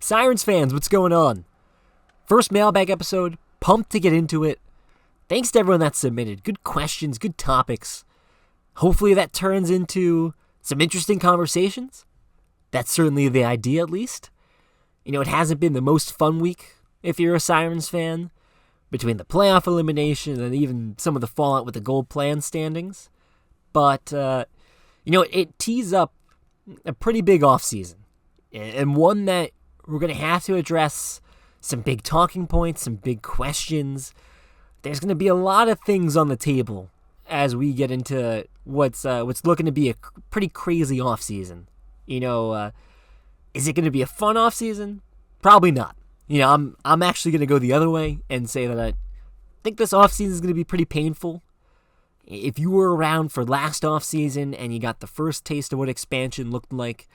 Sirens fans, what's going on? First mailbag episode, pumped to get into it. Thanks to everyone that submitted. Good questions, good topics. Hopefully that turns into some interesting conversations. That's certainly the idea, at least. You know, it hasn't been the most fun week, if you're a Sirens fan, between the playoff elimination and even some of the fallout with the gold plan standings. But, it tees up a pretty big offseason, and one that we're going to have to address some big talking points, some big questions. There's going to be a lot of things on the table as we get into what's looking to be a pretty crazy offseason. Is it going to be a fun offseason? Probably not. I'm actually going to go the other way and say that I think this offseason is going to be pretty painful. If you were around for last offseason and you got the first taste of what expansion looked like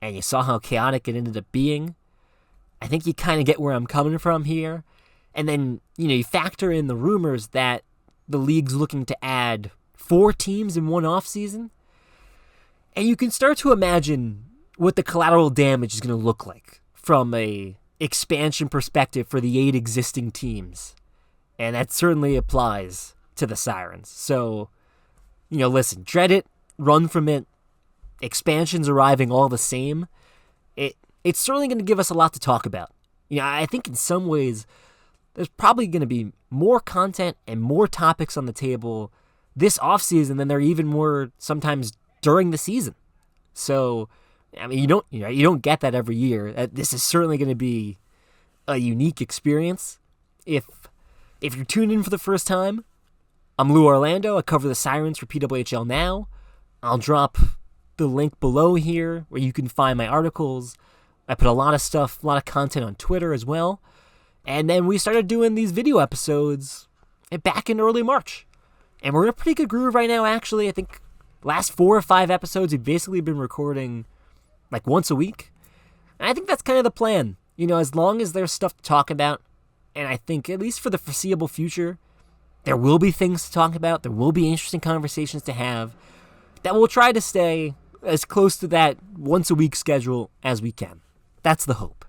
and you saw how chaotic it ended up being, I think you kind of get where I'm coming from here. And then, you factor in the rumors that the league's looking to add 4 teams in one offseason. And you can start to imagine what the collateral damage is going to look like from a expansion perspective for the 8 existing teams. And that certainly applies to the Sirens. So, listen, dread it, run from it. Expansion's arriving all the same. It's certainly going to give us a lot to talk about. I think in some ways there's probably going to be more content and more topics on the table this offseason than there even were sometimes during the season. So, you don't get that every year. This is certainly going to be a unique experience. If you're tuned in for the first time, I'm Lou Orlando. I cover the Sirens for PWHL Now. I'll drop the link below here where you can find my articles. I put a lot of stuff, a lot of content on Twitter as well. And then we started doing these video episodes back in early March. And we're in a pretty good groove right now, actually. I think last 4 or 5 episodes, we've basically been recording like once a week. And I think that's kind of the plan. As long as there's stuff to talk about, and I think at least for the foreseeable future, there will be things to talk about. There will be interesting conversations to have that we'll try to stay as close to that once a week schedule as we can. That's the hope.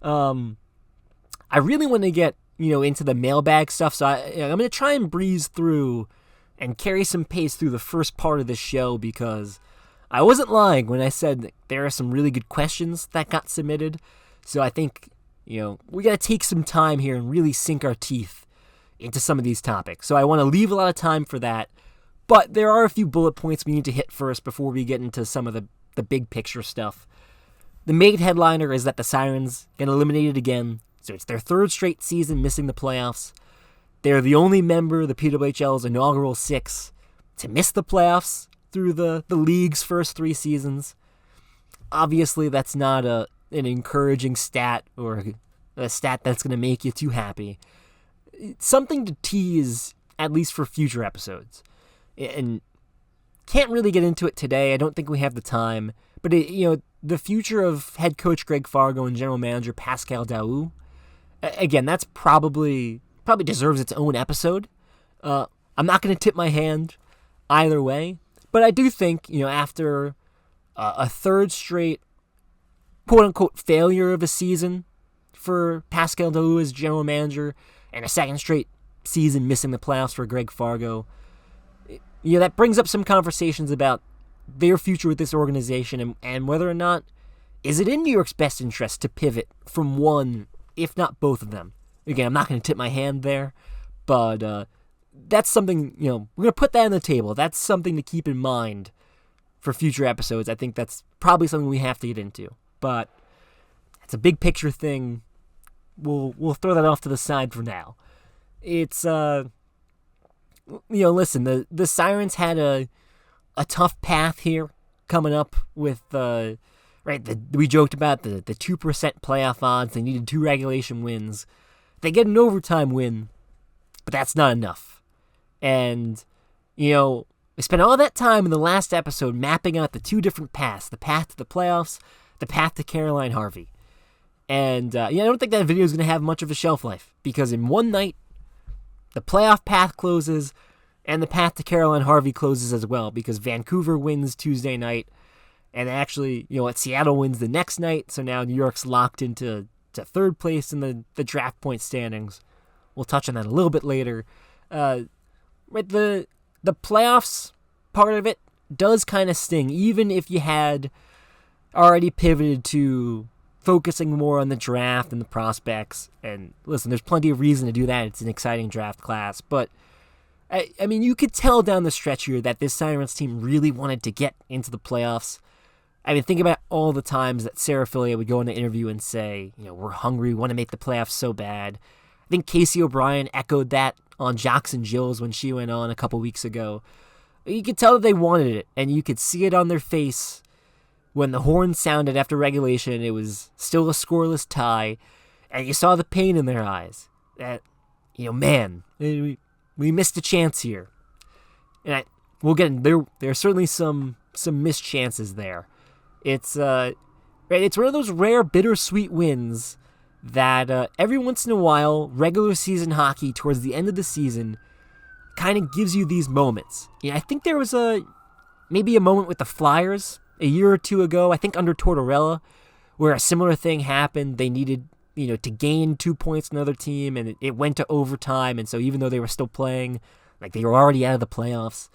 I really want to get, into the mailbag stuff, so I'm going to try and breeze through and carry some pace through the first part of this show because I wasn't lying when I said that there are some really good questions that got submitted. So I think, we got to take some time here and really sink our teeth into some of these topics. So I want to leave a lot of time for that. But there are a few bullet points we need to hit first before we get into some of the big picture stuff. The main headliner is that the Sirens get eliminated again, so it's their 3rd straight season missing the playoffs. They're the only member of the PWHL's inaugural 6 to miss the playoffs through the league's first 3 seasons. Obviously, that's not an encouraging stat or a stat that's going to make you too happy. It's something to tease, at least for future episodes. And can't really get into it today. I don't think we have the time. But, the future of head coach Greg Fargo and general manager Pascal Daoust, again, that's probably deserves its own episode. I'm not going to tip my hand either way. But I do think, after a 3rd straight quote-unquote failure of a season for Pascal Daoust as general manager and a 2nd straight season missing the playoffs for Greg Fargo, that brings up some conversations about their future with this organization and whether or not is it in New York's best interest to pivot from one, if not both of them. Again, I'm not going to tip my hand there, but that's something, we're going to put that on the table. That's something to keep in mind for future episodes. I think that's probably something we have to get into, but it's a big picture thing. We'll throw that off to the side for now. It's, listen, the Sirens had a tough path here coming up with, we joked about the 2% playoff odds. They needed 2 regulation wins. They get an overtime win, but that's not enough. And, we spent all that time in the last episode mapping out the 2 different paths, the path to the playoffs, the path to Caroline Harvey. And, I don't think that video is going to have much of a shelf life because in one night, the playoff path closes and the path to Caroline Harvey closes as well because Vancouver wins Tuesday night And actually, Seattle wins the next night, so now New York's locked into third place in the draft point standings. We'll touch on that a little bit later. Right, the playoffs part of it does kind of sting, even if you had already pivoted to focusing more on the draft and the prospects. And listen, there's plenty of reason to do that. It's an exciting draft class. But, I mean, you could tell down the stretch here that this Sirens team really wanted to get into the playoffs. I mean, think about all the times that Sarah Fillier would go in an interview and say, we're hungry, we want to make the playoffs so bad. I think Casey O'Brien echoed that on Jocks and Jills when she went on a couple weeks ago. You could tell that they wanted it, and you could see it on their face when the horn sounded after regulation. It was still a scoreless tie, and you saw the pain in their eyes. That, man, we missed a chance here. And we'll get in. There are certainly some missed chances there. It's one of those rare bittersweet wins that every once in a while, regular season hockey towards the end of the season kind of gives you these moments. I think there was maybe a moment with the Flyers a year or two ago, I think under Tortorella, where a similar thing happened. They needed, to gain 2 points on another team, and it went to overtime, and so even though they were still playing, like they were already out of the playoffs,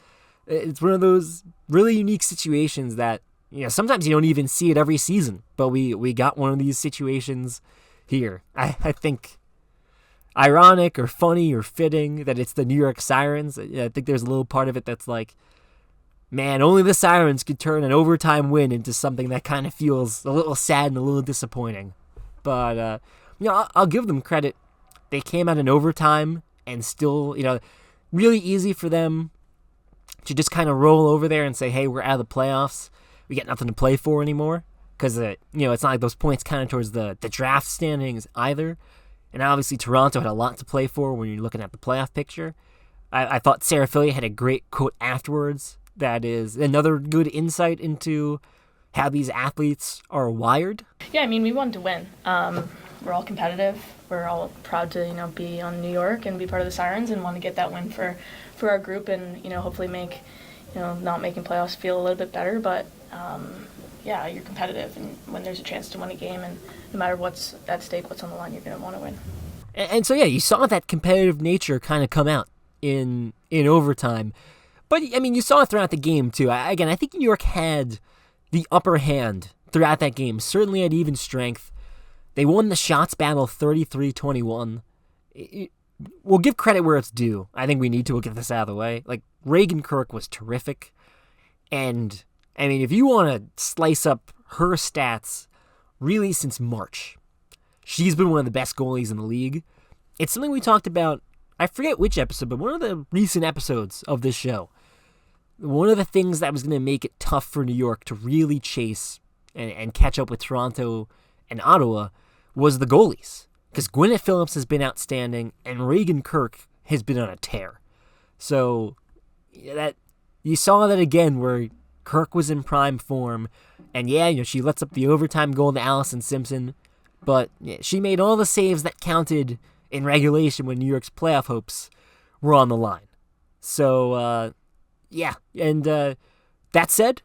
it's one of those really unique situations that, sometimes you don't even see it every season, but we got one of these situations here. I think ironic or funny or fitting that it's the New York Sirens. I think there's a little part of it that's like, man, only the Sirens could turn an overtime win into something that kind of feels a little sad and a little disappointing. But, I'll give them credit. They came out in overtime and still, really easy for them to just kind of roll over there and say, hey, we're out of the playoffs. We got nothing to play for anymore. Because, it's not like those points counted towards the draft standings either. And obviously Toronto had a lot to play for when you're looking at the playoff picture. I thought Sarah Fillier had a great quote afterwards that is another good insight into how these athletes are wired. Yeah, I mean, we wanted to win. We're all competitive. We're all proud to, be on New York and be part of the Sirens and want to get that win for our group and, hopefully make, not making playoffs feel a little bit better. But, yeah, you're competitive, and when there's a chance to win a game, and no matter what's at stake, what's on the line, you're going to want to win. And so, yeah, you saw that competitive nature kind of come out in overtime. But, I mean, you saw it throughout the game, too. I think New York had the upper hand throughout that game, certainly at even strength. They won the shots battle 33-21. We'll give credit where it's due. I think we need to. We'll get this out of the way. Like, Reagan Kirk was terrific. And, I mean, if you want to slice up her stats really since March, she's been one of the best goalies in the league. It's something we talked about, I forget which episode, but one of the recent episodes of this show. One of the things that was going to make it tough for New York to really chase and catch up with Toronto and Ottawa was the goalies. Because Gwyneth Phillips has been outstanding, and Reagan Kirk has been on a tear. So that you saw that again where Kirk was in prime form, and she lets up the overtime goal to Allison Simpson, but she made all the saves that counted in regulation when New York's playoff hopes were on the line. So, that said,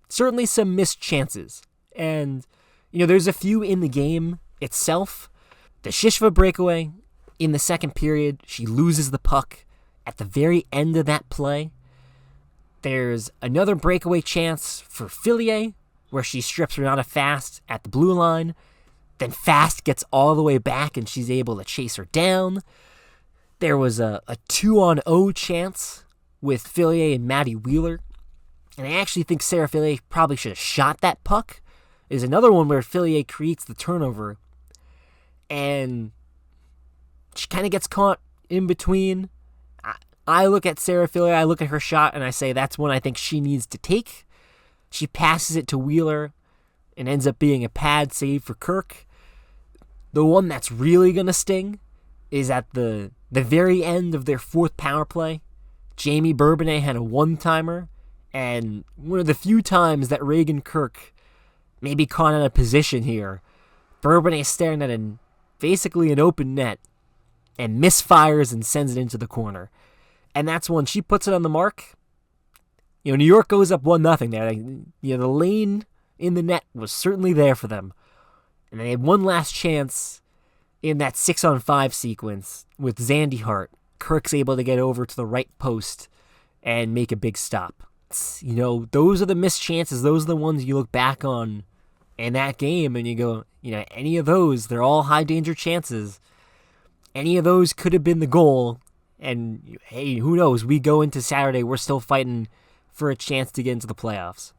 certainly some missed chances. And, there's a few in the game itself. The Shishva breakaway in the second period, she loses the puck at the very end of that play. There's another breakaway chance for Fillier, where she strips Renata Fast at the blue line. Then Fast gets all the way back and she's able to chase her down. There was a 2-on-0 chance with Fillier and Maddie Wheeler. And I actually think Sarah Fillier probably should have shot that puck. There's another one where Fillier creates the turnover. And she kind of gets caught in between. I look at Sarah Fillier, I look at her shot, and I say that's one I think she needs to take. She passes it to Wheeler and ends up being a pad save for Kirk. The one that's really going to sting is at the very end of their fourth power play. Jamie Bourbonnais had a one-timer, and one of the few times that Reagan Kirk may be caught in a position here, Bourbonnais staring at basically an open net and misfires and sends it into the corner. And that's when she puts it on the mark. New York goes up 1-0 there. The lane in the net was certainly there for them. And they had one last chance in that 6-on-5 sequence with Zandee-Hart. Kirk's able to get over to the right post and make a big stop. Those are the missed chances. Those are the ones you look back on in that game and you go, any of those, they're all high danger chances. Any of those could have been the goal. And hey, who knows? We go into Saturday, we're still fighting for a chance to get into the playoffs.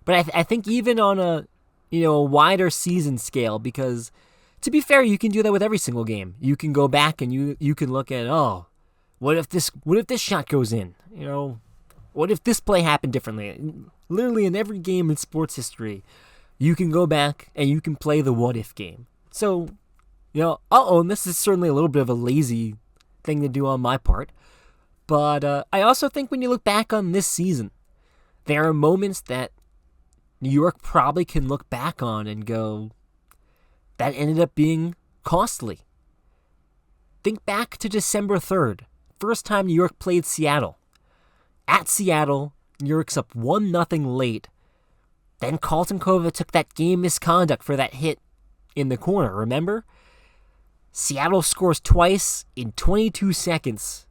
But I think even on a wider season scale, because to be fair, you can do that with every single game. You can go back and you can look at, what if this shot goes in? What if this play happened differently? Literally in every game in sports history, you can go back and you can play the what if game. So, I'll own this is certainly a little bit of a lazy thing to do on my part. But I also think when you look back on this season, there are moments that New York probably can look back on and go, that ended up being costly. Think back to December 3rd, first time New York played Seattle. At Seattle, New York's up 1-0 late. Then Carlton Kova took that game misconduct for that hit in the corner, remember? Seattle scores twice in 22 seconds.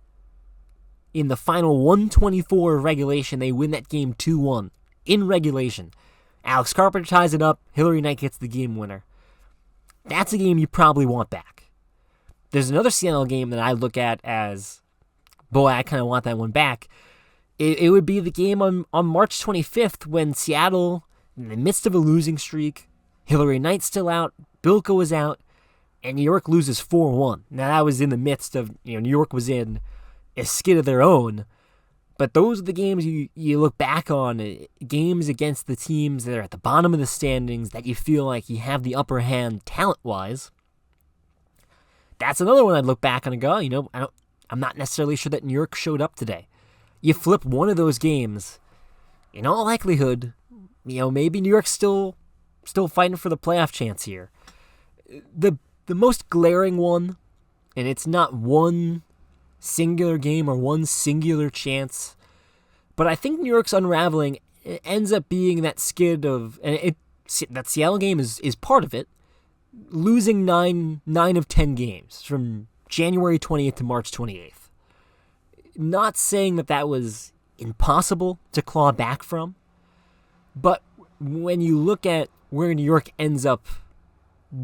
In the final 1:24 of regulation, they win that game 2-1 in regulation. Alex Carpenter ties it up. Hilary Knight gets the game winner. That's a game you probably want back. There's another Seattle game that I look at as, boy, I kind of want that one back. It would be the game on March 25th when Seattle, in the midst of a losing streak, Hilary Knight's still out, Bilko was out, and New York loses 4-1. Now, that was in the midst of, New York was in a skid of their own. But those are the games you look back on, games against the teams that are at the bottom of the standings that you feel like you have the upper hand talent-wise. That's another one I'd look back on and go, I'm not necessarily sure that New York showed up today. You flip one of those games, in all likelihood, maybe New York's still fighting for the playoff chance here. The most glaring one, and it's not one singular game or one singular chance, but I think New York's unraveling ends up being that skid of, and that Seattle game is part of it, losing 9 of 10 games from January 20th to March 28th. Not saying that was impossible to claw back from, but when you look at where New York ends up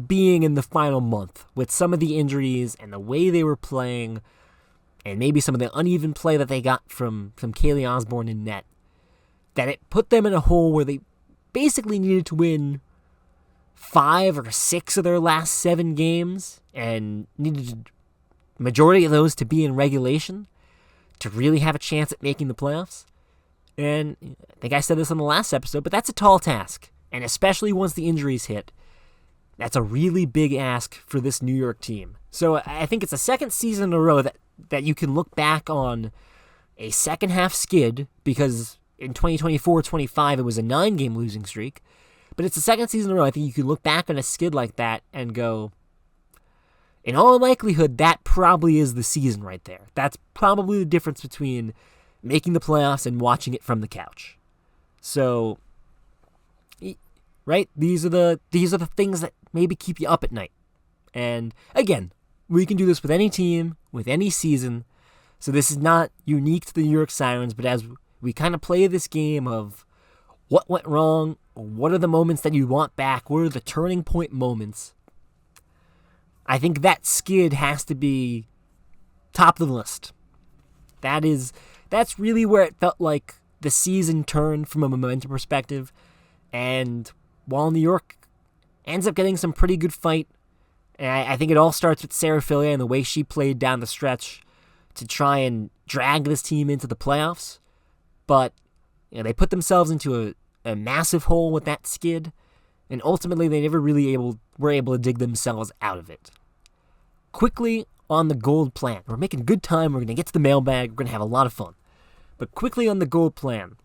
being in the final month with some of the injuries and the way they were playing and maybe some of the uneven play that they got from Kaylee Osborne in net, that it put them in a hole where they basically needed to win 5 or 6 of their last 7 games and needed the majority of those to be in regulation to really have a chance at making the playoffs. And I think I said this on the last episode, but that's a tall task. And especially once the injuries hit, that's a really big ask for this New York team. So I think it's a second season in a row that you can look back on a second half skid, because in 2024-25 it was a 9-game losing streak. But it's the second season in a row I think you can look back on a skid like that and go, in all likelihood, that probably is the season right there. That's probably the difference between making the playoffs and watching it from the couch. So, right? These are the things that maybe keep you up at night. And again, we can do this with any team, with any season. So this is not unique to the New York Sirens, but as we kind of play this game of what went wrong, what are the moments that you want back, what are the turning point moments, I think that skid has to be top of the list. That's really where it felt like the season turned from a momentum perspective. And while New York ends up getting some pretty good fight, and I think it all starts with Sarah Fillier and the way she played down the stretch to try and drag this team into the playoffs. But they put themselves into a massive hole with that skid, and ultimately they never really were able to dig themselves out of it. Quickly on the gold plan. We're making good time. We're going to get to the mailbag. We're going to have a lot of fun. But quickly on the gold plan,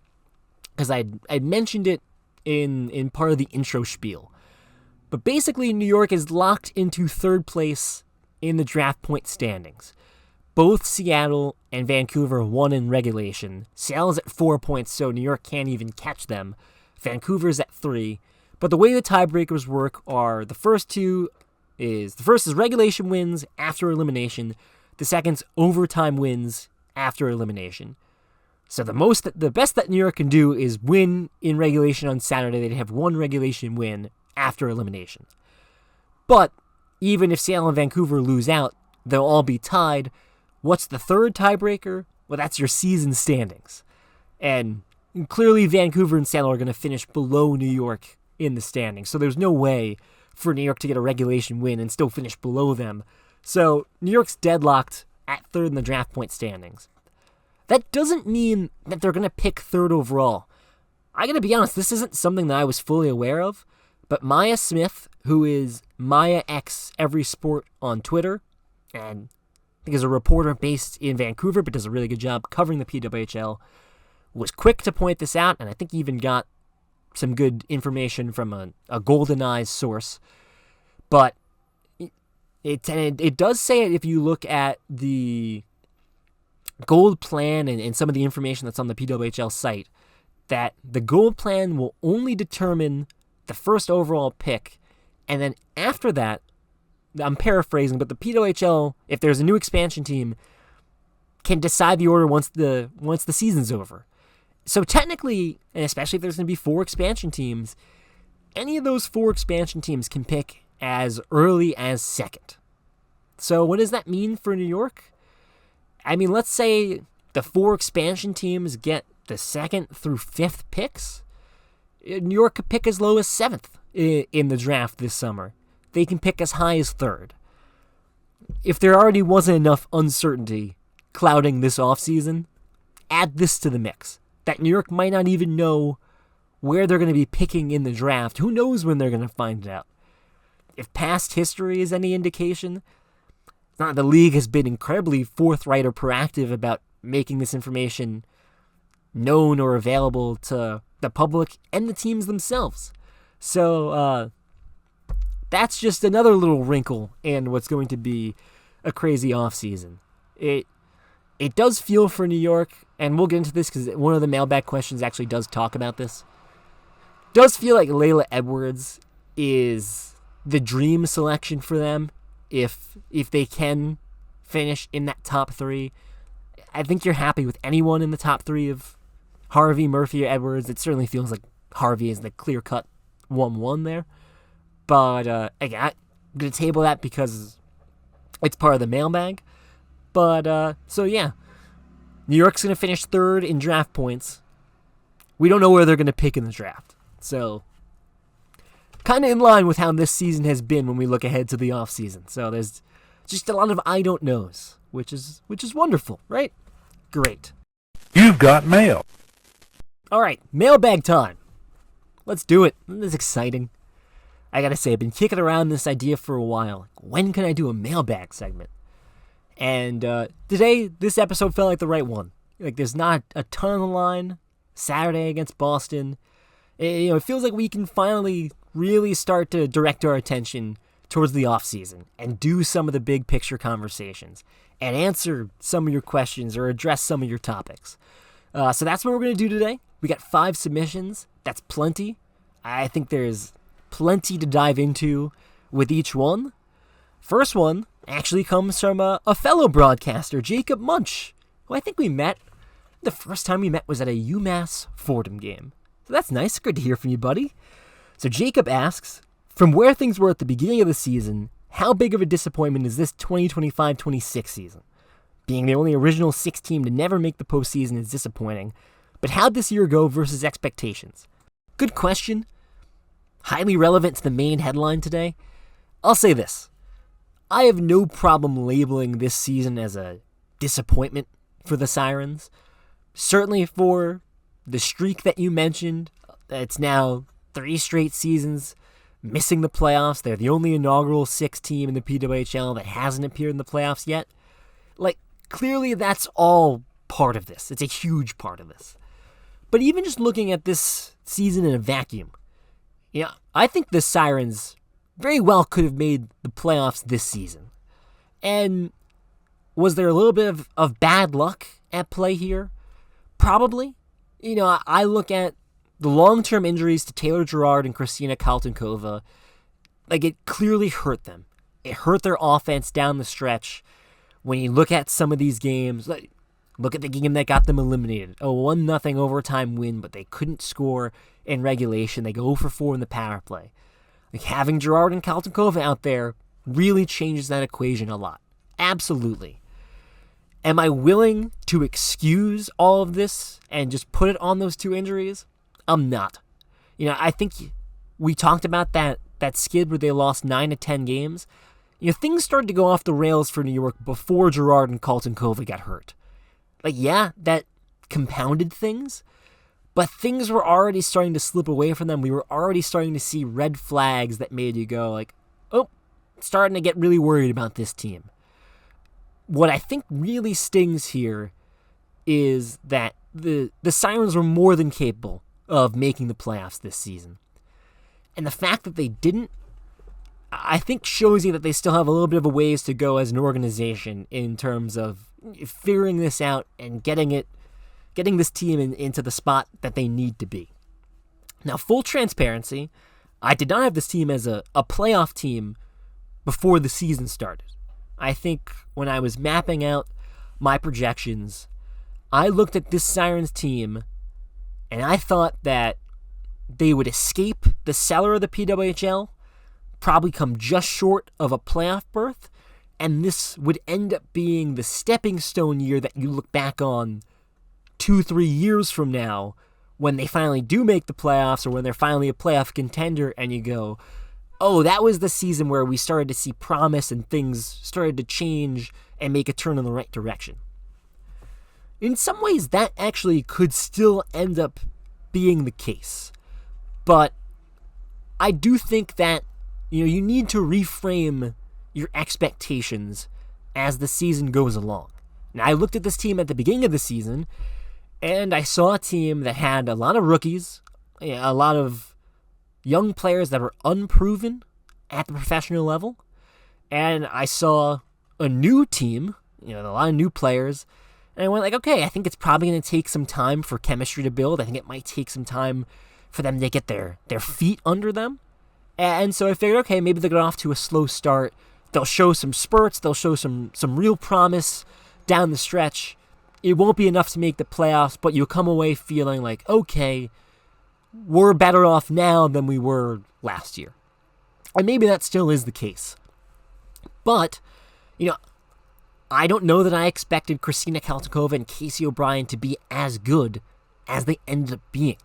because I mentioned it in part of the intro spiel. But basically, New York is locked into third place in the draft point standings. both Seattle and Vancouver won in regulation. Seattle's at 4 points, so New York can't even catch them. Vancouver's at 3. But the way the tiebreakers work are the first is regulation wins after elimination. The second's overtime wins after elimination. So the best that New York can do is win in regulation on Saturday. They'd have one regulation win after elimination. But even if Seattle and Vancouver lose out, they'll all be tied. What's the third tiebreaker? Well, that's your season standings. And clearly Vancouver and Seattle are going to finish below New York in the standings. So there's no way for New York to get a regulation win and still finish below them. So New York's deadlocked at third in the draft point standings. That doesn't mean that they're going to pick third overall. I got to be honest, this isn't something that I was fully aware of, but Maya Smith, who is Maya X Every Sport on Twitter, and I think is a reporter based in Vancouver, but does a really good job covering the PWHL, was quick to point this out, and I think even got some good information from a Golden Eyes source. But it does say it if you look at the gold plan and some of the information that's on the PWHL site, that the gold plan will only determine the first overall pick, and then after that, I'm paraphrasing, but the PWHL, if there's a new expansion team, can decide the order once the season's over. So technically, and especially if there's going to be 4 expansion teams, any of those 4 expansion teams can pick as early as second. So what does that mean for New York? I mean, let's say the 4 expansion teams get the 2nd through 5th picks. New York could pick as low as 7th in the draft this summer. They can pick as high as 3rd. If there already wasn't enough uncertainty clouding this offseason, add this to the mix. That New York might not even know where they're going to be picking in the draft. Who knows when they're going to find it out? If past history is any indication, it's not the league has been incredibly forthright or proactive about making this information known or available to the public and the teams themselves. So that's just another little wrinkle in what's going to be a crazy offseason. It does feel for New York, and we'll get into this because one of the mailbag questions actually does talk about this. Does feel like Layla Edwards is the dream selection for them if they can finish in that top 3. I think you're happy with anyone in the top 3 of Harvey, Murphy, or Edwards. It certainly feels like Harvey is the clear-cut 1-1 there. But again, I'm going to table that because it's part of the mailbag. But, so yeah, New York's going to finish 3rd in draft points. We don't know where they're going to pick in the draft. So, kind of in line with how this season has been when we look ahead to the offseason. So there's just a lot of I don't knows, which is wonderful, right? Great. You've got mail. All right, mailbag time. Let's do it. This is exciting. I gotta say, I've been kicking around this idea for a while. When can I do a mailbag segment? And today, this episode felt like the right one. Like, there's not a ton on the line. Saturday against Boston. It feels like we can finally really start to direct our attention towards the offseason and do some of the big picture conversations and answer some of your questions or address some of your topics. So that's what we're going to do today. We got 5 submissions. That's plenty. I think there's plenty to dive into with each one. First one actually comes from a fellow broadcaster, Jacob Munch, who I think we met. The first time we met was at a UMass Fordham game. So that's nice. Good to hear from you, buddy. So Jacob asks, from where things were at the beginning of the season, how big of a disappointment is this 2025-26 season? Being the only original 6 team to never make the postseason is disappointing, but how'd this year go versus expectations? Good question. Highly relevant to the main headline today. I'll say this. I have no problem labeling this season as a disappointment for the Sirens. Certainly for the streak that you mentioned. It's now 3 straight seasons missing the playoffs. They're the only inaugural 6 team in the PWHL that hasn't appeared in the playoffs yet. Like, clearly that's all part of this. It's a huge part of this. But even just looking at this season in a vacuum, I think the Sirens very well could have made the playoffs this season. And Was there a little bit of bad luck at play here? Probably. I look at the long-term injuries to Taylor Girard and Kristina Kaltenkova. Like, it clearly hurt them. It hurt their offense down the stretch. When you look at some of these games, look at the game that got them eliminated. A 1-0 overtime win, but they couldn't score in regulation. They go 0-for-4 in the power play. Like, having Girard and Kaltenkova out there really changes that equation a lot. Absolutely. Am I willing to excuse all of this and just put it on those two injuries? I'm not. I think we talked about that skid where they lost 9 to 10 games. Things started to go off the rails for New York before Girard and Kaltenkova got hurt. That compounded things, but things were already starting to slip away from them. We were already starting to see red flags that made you go starting to get really worried about this team. What I think really stings here is that the Sirens were more than capable of making the playoffs this season. And the fact that they didn't, I think, shows you that they still have a little bit of a ways to go as an organization in terms of figuring this out and getting this team into the spot that they need to be. Now, full transparency, I did not have this team as a playoff team before the season started. I think when I was mapping out my projections, I looked at this Sirens team and I thought that they would escape the cellar of the PWHL, probably come just short of a playoff berth, and this would end up being the stepping stone year that you look back on 2-3 years from now when they finally do make the playoffs or when they're finally a playoff contender and you go, oh, that was the season where we started to see promise and things started to change and make a turn in the right direction. In some ways, that actually could still end up being the case. But I do think that you need to reframe your expectations as the season goes along. Now, I looked at this team at the beginning of the season, and I saw a team that had a lot of rookies, a lot of young players that were unproven at the professional level, and I saw a new team, a lot of new players, and I went okay, I think it's probably going to take some time for chemistry to build. I think it might take some time for them to get their feet under them. And so I figured, okay, maybe they'll get off to a slow start. They'll show some spurts. They'll show some real promise down the stretch. It won't be enough to make the playoffs, but you'll come away feeling like, okay, we're better off now than we were last year. And maybe that still is the case. But, I don't know that I expected Kristina Kaltenkova and Casey O'Brien to be as good as they ended up being.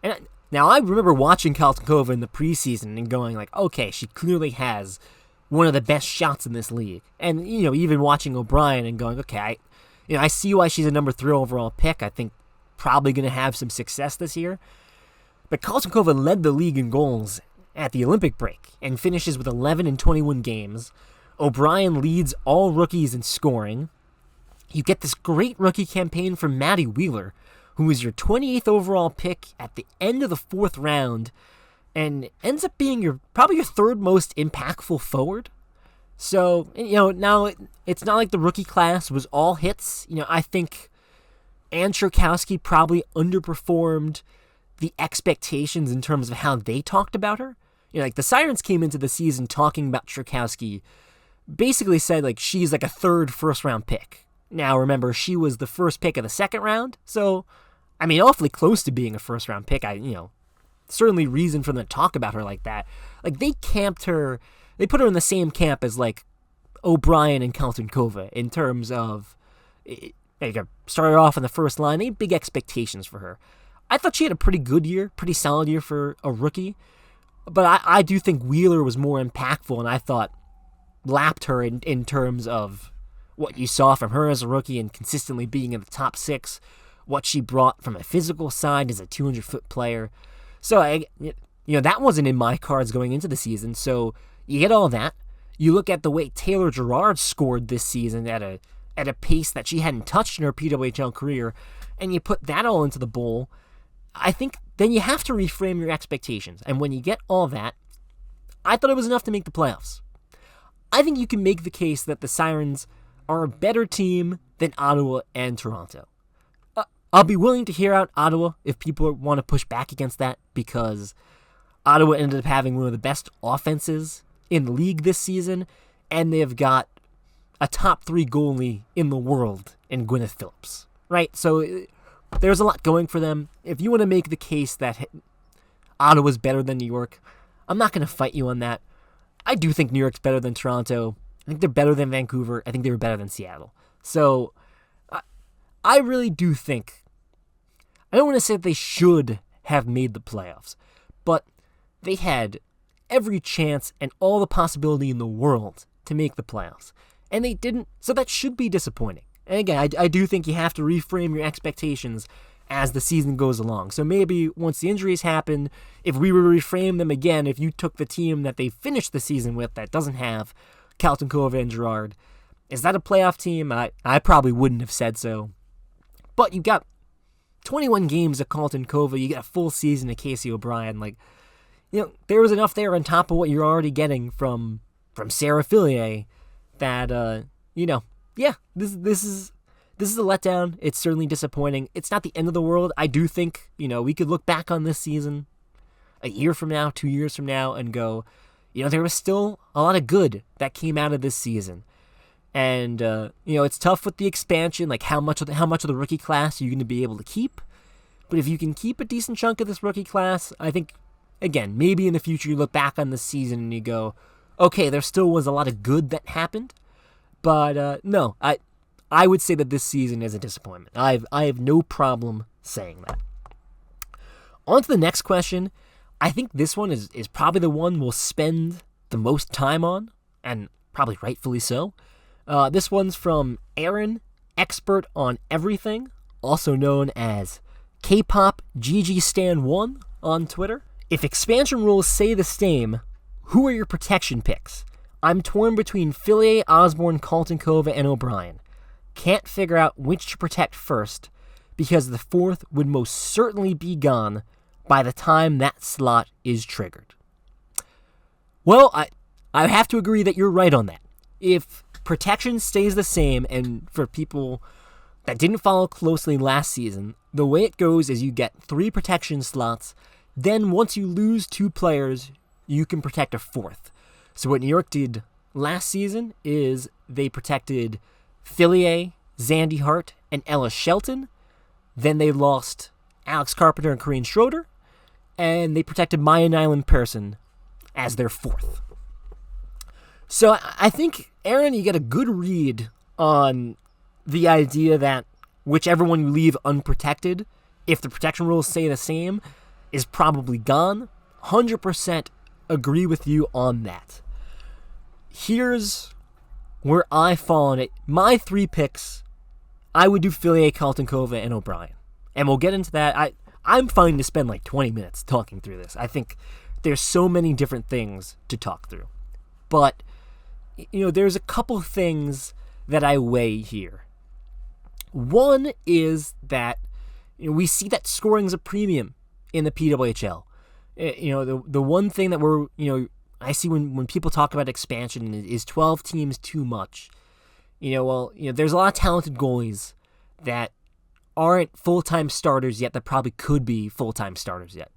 And now, I remember watching Kaltenkova in the preseason and going okay, she clearly has one of the best shots in this league. And, even watching O'Brien and going, okay, I see why she's a number 3 overall pick. I think probably going to have some success this year. But Kaltenkova led the league in goals at the Olympic break and finishes with 11 in 21 games. O'Brien leads all rookies in scoring. You get this great rookie campaign from Maddie Wheeler, who was your 28th overall pick at the end of the 4th round and ends up being probably your 3rd most impactful forward. So, now it's not like the rookie class was all hits. I think Ann Cherkowski probably underperformed the expectations in terms of how they talked about her. The Sirens came into the season talking about Cherkowski, basically said she's a 3rd first-round pick. Now, remember, she was the first pick of the 2nd round, so, awfully close to being a first-round pick. Certainly reason for them to talk about her like that. They camped her, they put her in the same camp as, O'Brien and Kaltenkova in terms of, started off in the first line. They had big expectations for her. I thought she had a pretty good year, pretty solid year for a rookie, but I do think Wheeler was more impactful, and I thought lapped her in terms of what you saw from her as a rookie and consistently being in the top 6, what she brought from a physical side as a 200-foot player. So, that wasn't in my cards going into the season. So you get all that. You look at the way Taylor Girard scored this season at a pace that she hadn't touched in her PWHL career, and you put that all into the bowl. I think then you have to reframe your expectations. And when you get all that, I thought it was enough to make the playoffs. I think you can make the case that the Sirens are a better team than Ottawa and Toronto. I'll be willing to hear out Ottawa if people want to push back against that, because Ottawa ended up having one of the best offenses in the league this season, and they've got a top 3 goalie in the world in Gwyneth Phillips, right? So there's a lot going for them. If you want to make the case that Ottawa's better than New York, I'm not going to fight you on that. I do think New York's better than Toronto. I think they're better than Vancouver. I think they were better than Seattle. So I really do think, I don't want to say that they should have made the playoffs, but they had every chance and all the possibility in the world to make the playoffs. And they didn't, so that should be disappointing. And again, I do think you have to reframe your expectations as the season goes along. So maybe once the injuries happen, if we were to reframe them again, if you took the team that they finished the season with that doesn't have Carlton Cova and Girard, is that a playoff team? I probably wouldn't have said so. But you got 21 games of Carlton Cova, you get a full season of Casey O'Brien. There was enough there on top of what you're already getting from Sarah Fillier that, this is a letdown. It's certainly disappointing. It's not the end of the world. I do think, we could look back on this season a year from now, 2 years from now, and go, there was still a lot of good that came out of this season. And, it's tough with the expansion, like how much of the rookie class are you going to be able to keep? But if you can keep a decent chunk of this rookie class, I think, again, maybe in the future you look back on this season and you go, okay, there still was a lot of good that happened. But, no, I would say that this season is a disappointment. I have no problem saying that. On to the next question. I think this one is probably the one we'll spend the most time on, and probably rightfully so. This one's from Aaron, expert on everything, also known as K-pop GG Stan 1 on Twitter. If expansion rules say the same, who are your protection picks? I'm torn between Fillier, Osborne, Carlton Cova, and O'Brien. Can't figure out which to protect first, because the fourth would most certainly be gone by the time that slot is triggered. Well, I have to agree that you're right on that. If protection stays the same, and for people that didn't follow closely last season, the way it goes is you get 3 protection slots, then once you lose 2 players, you can protect a fourth. So what New York did last season is they protected Fillier, Zandee-Hart, and Ella Shelton. Then they lost Alex Carpenter and Corrine Schroeder, and they protected Maya Nyland-Pearson as their fourth. So I think, Aaron, you get a good read on the idea that whichever one you leave unprotected, if the protection rules say the same, is probably gone. 100% agree with you on that. Here's where I fall on it. My 3 picks, I would do Fillier, Carlton Cova, and O'Brien. And we'll get into that. I'm fine to spend like 20 minutes talking through this. I think there's so many different things to talk through. But, there's a couple things that I weigh here. One is that we see that scoring's a premium in the PWHL. The one thing that I see when people talk about expansion is 12 teams too much. There's a lot of talented goalies that aren't full-time starters yet that probably could be full-time starters yet.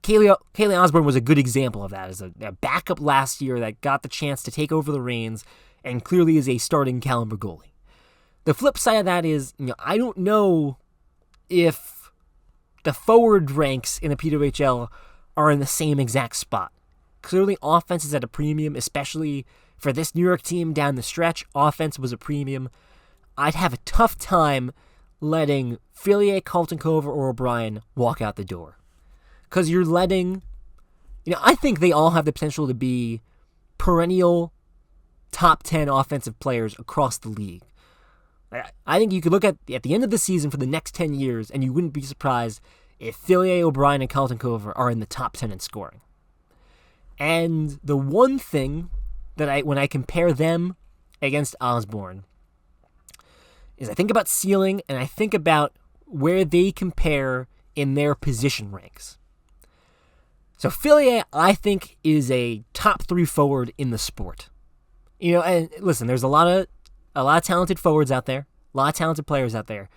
Kaylee Osborne was a good example of that as a backup last year that got the chance to take over the reins and clearly is a starting caliber goalie. The flip side of that is, I don't know if the forward ranks in the PWHL are in the same exact spot. Clearly, offense is at a premium, especially for this New York team down the stretch. Offense was a premium. I'd have a tough time letting Fillier, Carlton Cova, or O'Brien walk out the door. Because you're letting... I think they all have the potential to be perennial top 10 offensive players across the league. I think you could look at the end of the season for the next 10 years, and you wouldn't be surprised if Fillier, O'Brien, and Carlton Cova are in the top 10 in scoring. And the one thing that when I compare them against Osborne is I think about ceiling and I think about where they compare in their position ranks. So Fillier, I think, is a top 3 forward in the sport. And listen, there's a lot a lot of talented forwards out there, a lot of talented players out there.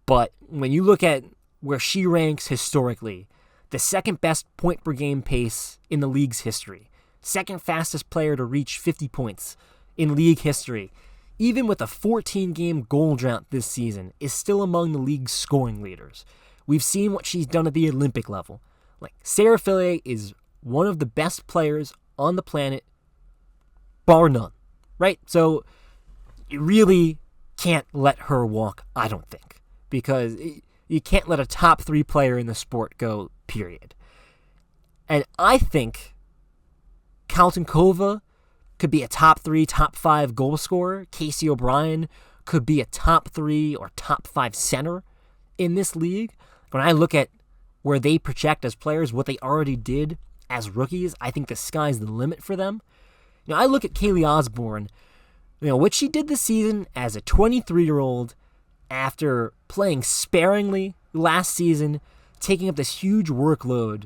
But when you look at where she ranks historically, the second best point per game pace in the league's history, second fastest player to reach 50 points in league history, even with a 14-game goal drought this season, is still among the league's scoring leaders. We've seen what she's done at the Olympic level. Like, Sarah Fillier is one of the best players on the planet, bar none, right? So you really can't let her walk, I don't think, because you can't let a top 3 player in the sport go, period. And I think Kaltenkova could be a top 3, top 5 goal scorer. Casey O'Brien could be a top 3 or top 5 center in this league. When I look at where they project as players, what they already did as rookies, I think the sky's the limit for them. I look at Kaylee Osborne, what she did this season as a 23-year-old after playing sparingly last season, taking up this huge workload,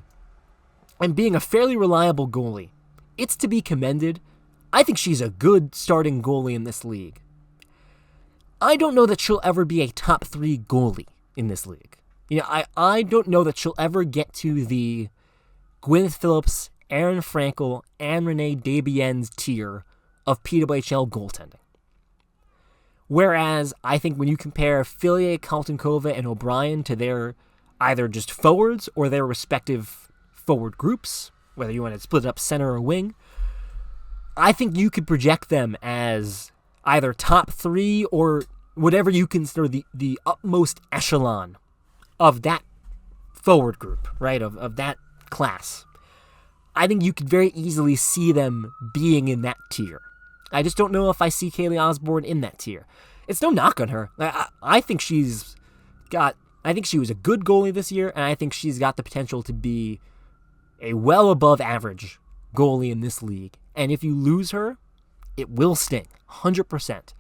and being a fairly reliable goalie. It's to be commended. I think she's a good starting goalie in this league. I don't know that she'll ever be a top 3 goalie in this league. I don't know that she'll ever get to the Gwyneth Phillips, Erin Frankel, and Renee Debien's tier of PWHL goaltending. Whereas I think when you compare Fillier, Kaltenkova, and O'Brien to their either just forwards or their respective forward groups, whether you want to split it up center or wing, I think you could project them as either top 3 or whatever you consider the utmost echelon of that forward group, right, of that class. I think you could very easily see them being in that tier. I just don't know if I see Kaylee Osborne in that tier. It's no knock on her. I think she was a good goalie this year, and I think she's got the potential to be a well above average goalie in this league. And if you lose her, it will sting, 100%.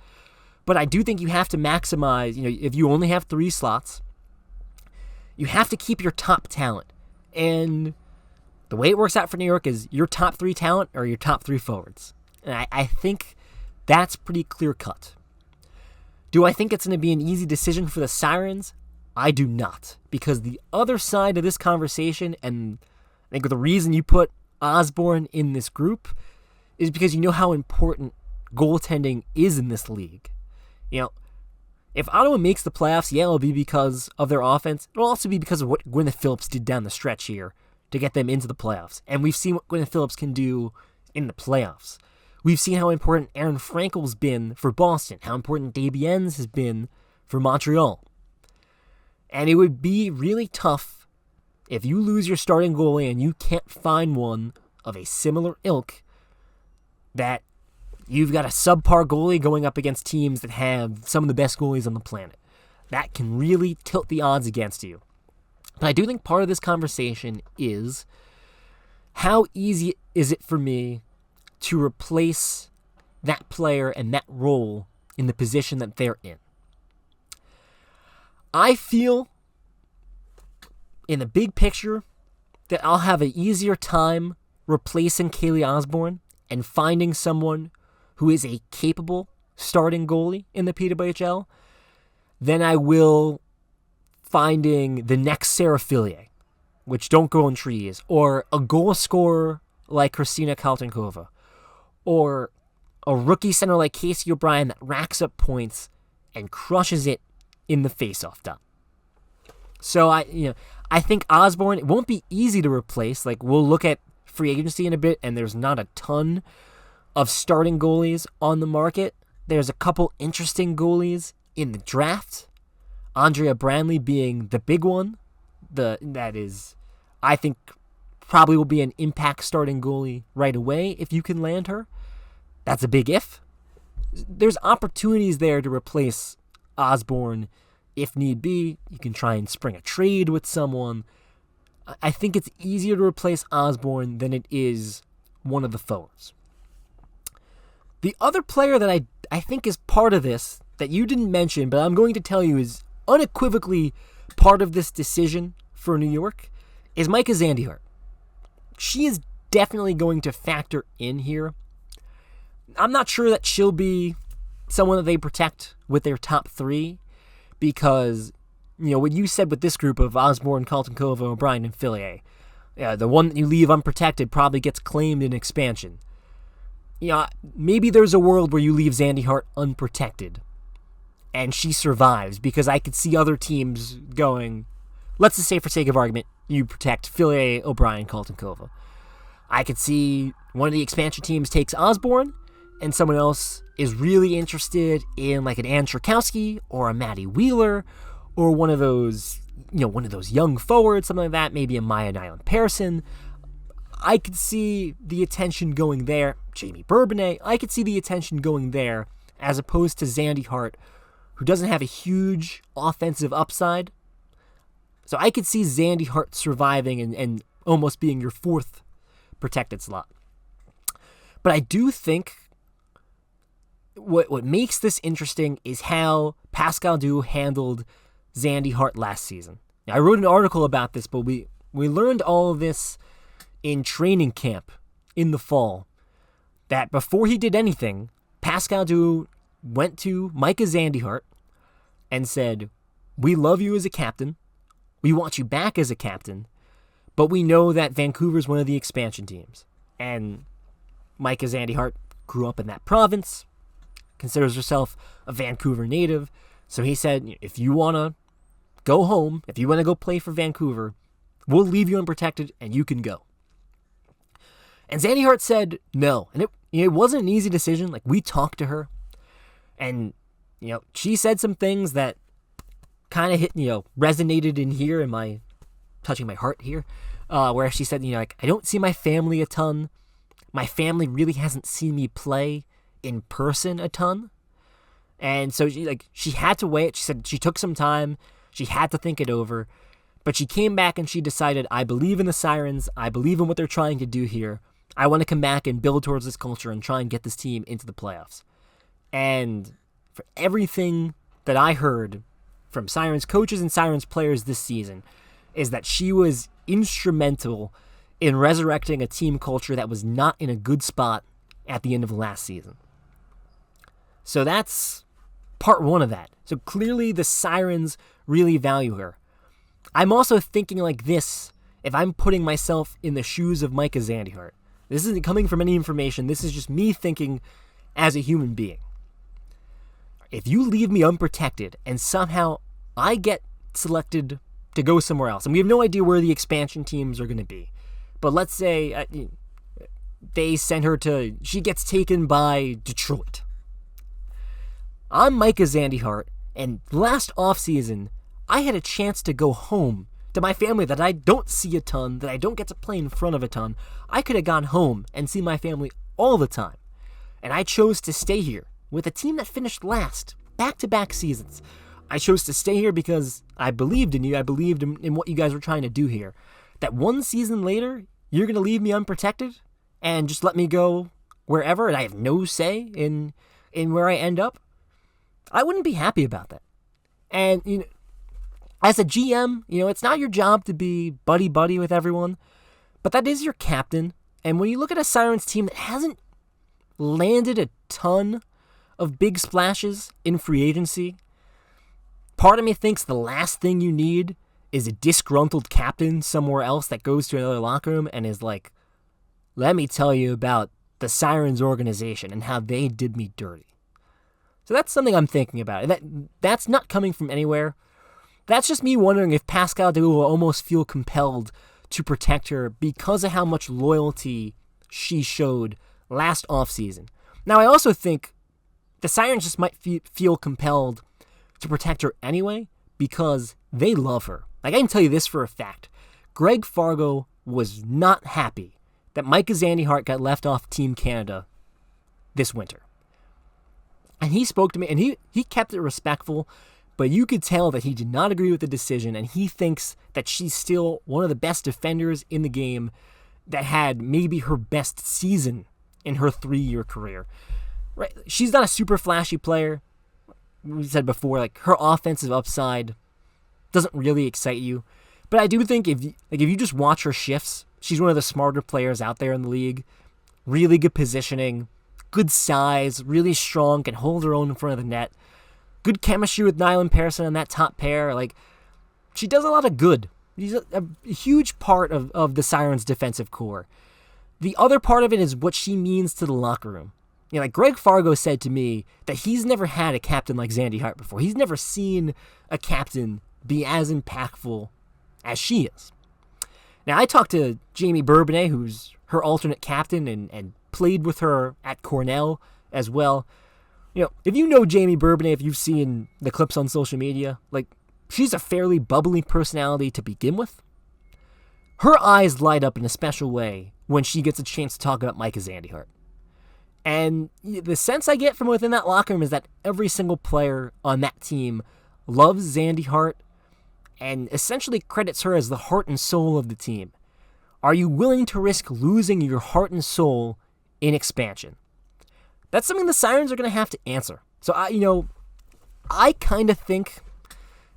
But I do think you have to maximize, if you only have 3 slots, you have to keep your top talent. And the way it works out for New York is your top 3 talent or your top 3 forwards. And I think that's pretty clear-cut. Do I think it's going to be an easy decision for the Sirens? I do not. Because the other side of this conversation, and I think the reason you put Osborne in this group, is because you know how important goaltending is in this league. If Ottawa makes the playoffs, yeah, it'll be because of their offense. It'll also be because of what Gwyneth Phillips did down the stretch here to get them into the playoffs. And we've seen what Gwyneth Phillips can do in the playoffs. We've seen how important Erin Frankel's been for Boston, how important Debien's has been for Montreal. And it would be really tough if you lose your starting goalie and you can't find one of a similar ilk, that you've got a subpar goalie going up against teams that have some of the best goalies on the planet. That can really tilt the odds against you. But I do think part of this conversation is, how easy is it for me to replace that player and that role in the position that they're in? I feel, in the big picture, that I'll have an easier time replacing Kaylee Osborne and finding someone who is a capable starting goalie in the PWHL than I will finding the next Sarah Fillier, which don't grow on trees, or a goal scorer like Christina Kaltenkova, or a rookie center like Casey O'Brien that racks up points and crushes it in the faceoff dot. So I think Osborne, it won't be easy to replace. Like, we'll look at free agency in a bit, and there's not a ton of starting goalies on the market. There's a couple interesting goalies in the draft. Andrea Branley being the big one. That is, I think, probably will be an impact starting goalie right away if you can land her. That's a big if. There's opportunities there to replace Osborne if need be. You can try and spring a trade with someone. I think it's easier to replace Osborne than it is one of the forwards. The other player that I think is part of this that you didn't mention, but I'm going to tell you is unequivocally part of this decision for New York, is Micah Zandee-Hart. She is definitely going to factor in here. I'm not sure that she'll be someone that they protect with their top three because, what you said with this group of Osborne, Kaltenkova, O'Brien, and Fillier, the one that you leave unprotected probably gets claimed in expansion. Maybe there's a world where you leave Zandee-Hart unprotected and she survives because I could see other teams going, let's just say for sake of argument, you protect Fillier, O'Brien, Kaltenkova. I could see one of the expansion teams takes Osborne and someone else is really interested in like an Ann Czerkowski or a Maddie Wheeler or one of those young forwards, something like that, maybe a Maya Nyland-Pearson. I could see the attention going there. Jamie Bourbonnais, I could see the attention going there as opposed to Zandee-Hart, who doesn't have a huge offensive upside. So I could see Zandee-Hart surviving and almost being your fourth protected slot. But I do think what makes this interesting is how Pascal Due handled Zandee-Hart last season. Now, I wrote an article about this, but we learned all of this in training camp in the fall, that before he did anything, Pascal Due went to Micah Zandee-Hart and said, we love you as a captain, we want you back as a captain, but we know that Vancouver's one of the expansion teams. And Micah Zandee-Hart grew up in that province, considers herself a Vancouver native, so he said, if you want to go home, if you want to go play for Vancouver, we'll leave you unprotected and you can go. And Zandee-Hart said no. And it wasn't an easy decision. Like, we talked to her and, she said some things that kind of hit, resonated in here in my, touching my heart here, where she said, I don't see my family a ton. My family really hasn't seen me play in person a ton. And so she had to weigh it. She said she took some time. She had to think it over. But she came back and she decided, I believe in the Sirens. I believe in what they're trying to do here. I want to come back and build towards this culture and try and get this team into the playoffs. And for everything that I heard from Sirens coaches and Sirens players this season is that she was instrumental in resurrecting a team culture that was not in a good spot at the end of last season. So that's part one of that. So clearly the Sirens really value her. I'm also thinking like this if I'm putting myself in the shoes of Micah Zandee-Hart. This isn't coming from any information. This is just me thinking as a human being. If you leave me unprotected and somehow I get selected to go somewhere else, and we have no idea where the expansion teams are going to be, but let's say they send her to, she gets taken by Detroit. I'm Micah Zandee-Hart, and last offseason, I had a chance to go home to my family that I don't see a ton, that I don't get to play in front of a ton. I could have gone home and seen my family all the time. And I chose to stay here with a team that finished last, back-to-back seasons. I chose to stay here because I believed in you. I believed in what you guys were trying to do here. That one season later, you're going to leave me unprotected and just let me go wherever, and I have no say in where I end up. I wouldn't be happy about that. And, as a GM, it's not your job to be buddy-buddy with everyone, but that is your captain. And when you look at a Sirens team that hasn't landed a ton of big splashes in free agency, part of me thinks the last thing you need is a disgruntled captain somewhere else that goes to another locker room and is like, let me tell you about the Sirens organization and how they did me dirty. So that's something I'm thinking about. That's not coming from anywhere. That's just me wondering if Pascal Due will almost feel compelled to protect her because of how much loyalty she showed last offseason. Now, I also think the Sirens just might feel compelled to protect her anyway because they love her. Like, I can tell you this for a fact. Greg Fargo was not happy that Micah Zandee-Hart got left off Team Canada this winter. And he spoke to me, and he kept it respectful, but you could tell that he did not agree with the decision, and he thinks that she's still one of the best defenders in the game that had maybe her best season in her 3-year career. Right? She's not a super flashy player. We said before, like, her offensive upside doesn't really excite you. But I do think if you just watch her shifts, she's one of the smarter players out there in the league. Really good positioning, good size, really strong, can hold her own in front of the net. Good chemistry with Nyland Pearson on that top pair. Like, she does a lot of good. She's a huge part of the Sirens' defensive core. The other part of it is what she means to the locker room. You know, like Greg Fargo said to me that he's never had a captain like Zandee-Hart before. He's never seen a captain be as impactful as she is. Now, I talked to Jamie Bourbonnais, who's her alternate captain and played with her at Cornell as well. You know, if you know Jamie Bourbonnais, if you've seen the clips on social media, like, she's a fairly bubbly personality to begin with. Her eyes light up in a special way when she gets a chance to talk about Micah Zandee-Hart. And the sense I get from within that locker room is that every single player on that team loves Zandee-Hart and essentially credits her as the heart and soul of the team. Are you willing to risk losing your heart and soul in expansion? That's something the Sirens are going to have to answer. So, I kind of think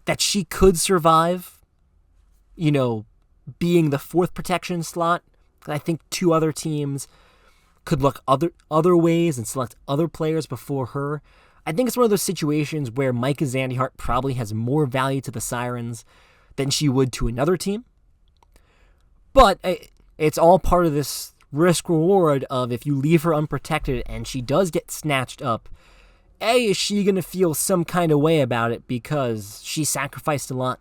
that she could survive, being the fourth protection slot. I think two other teams could look other ways and select other players before her. I think it's one of those situations where Micah Zandee-Hart probably has more value to the Sirens than she would to another team. But it's all part of this risk-reward of if you leave her unprotected and she does get snatched up, A, is she going to feel some kind of way about it because she sacrificed a lot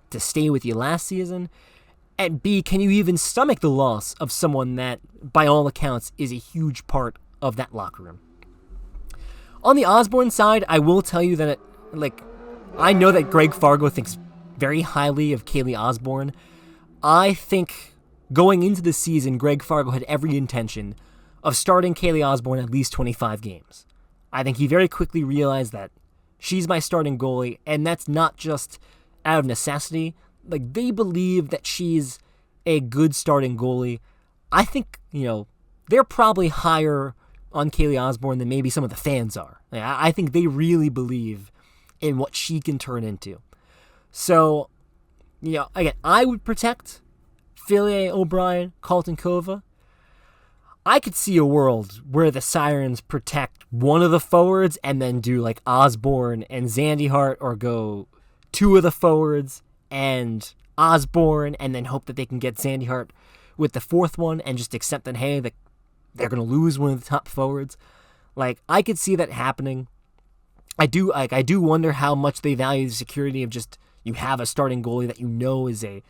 to stay with you last season? And B, can you even stomach the loss of someone that, by all accounts, is a huge part of that locker room? On the Osborne side, I will tell you that, I know that Greg Fargo thinks very highly of Kaylee Osborne. I think going into the season, Greg Fargo had every intention of starting Kaylee Osborne at least 25 games. I think he very quickly realized that she's my starting goalie, and that's not just out of necessity. Like, they believe that she's a good starting goalie. I think, they're probably higher on Kaylee Osborne than maybe some of the fans are. I think they really believe in what she can turn into. So, again, I would protect Fillier, O'Brien, Colton Kova. I could see a world where the Sirens protect one of the forwards and then do like Osborne and Zandee-Hart, or go two of the forwards and Osborne and then hope that they can get Zandee-Hart with the fourth one and just accept that, hey, they're going to lose one of the top forwards. Like, I could see that happening. I do wonder how much they value the security of just, you have a starting goalie that is a,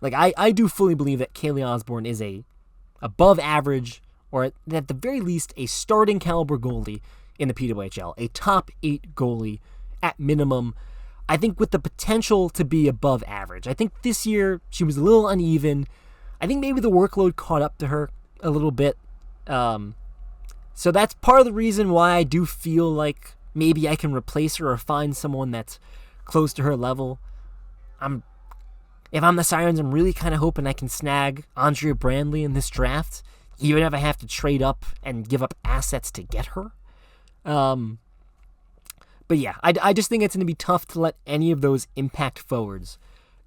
I do fully believe that Kaylee Osborne is a above average, or at the very least, a starting caliber goalie in the PWHL, a top 8 goalie at minimum. I think with the potential to be above average. I think this year she was a little uneven. I think maybe the workload caught up to her a little bit. So that's part of the reason why I do feel like maybe I can replace her or find someone that's close to her level. If I'm the Sirens, I'm really kind of hoping I can snag Andrea Brandley in this draft, even if I have to trade up and give up assets to get her. But yeah, I just think it's going to be tough to let any of those impact forwards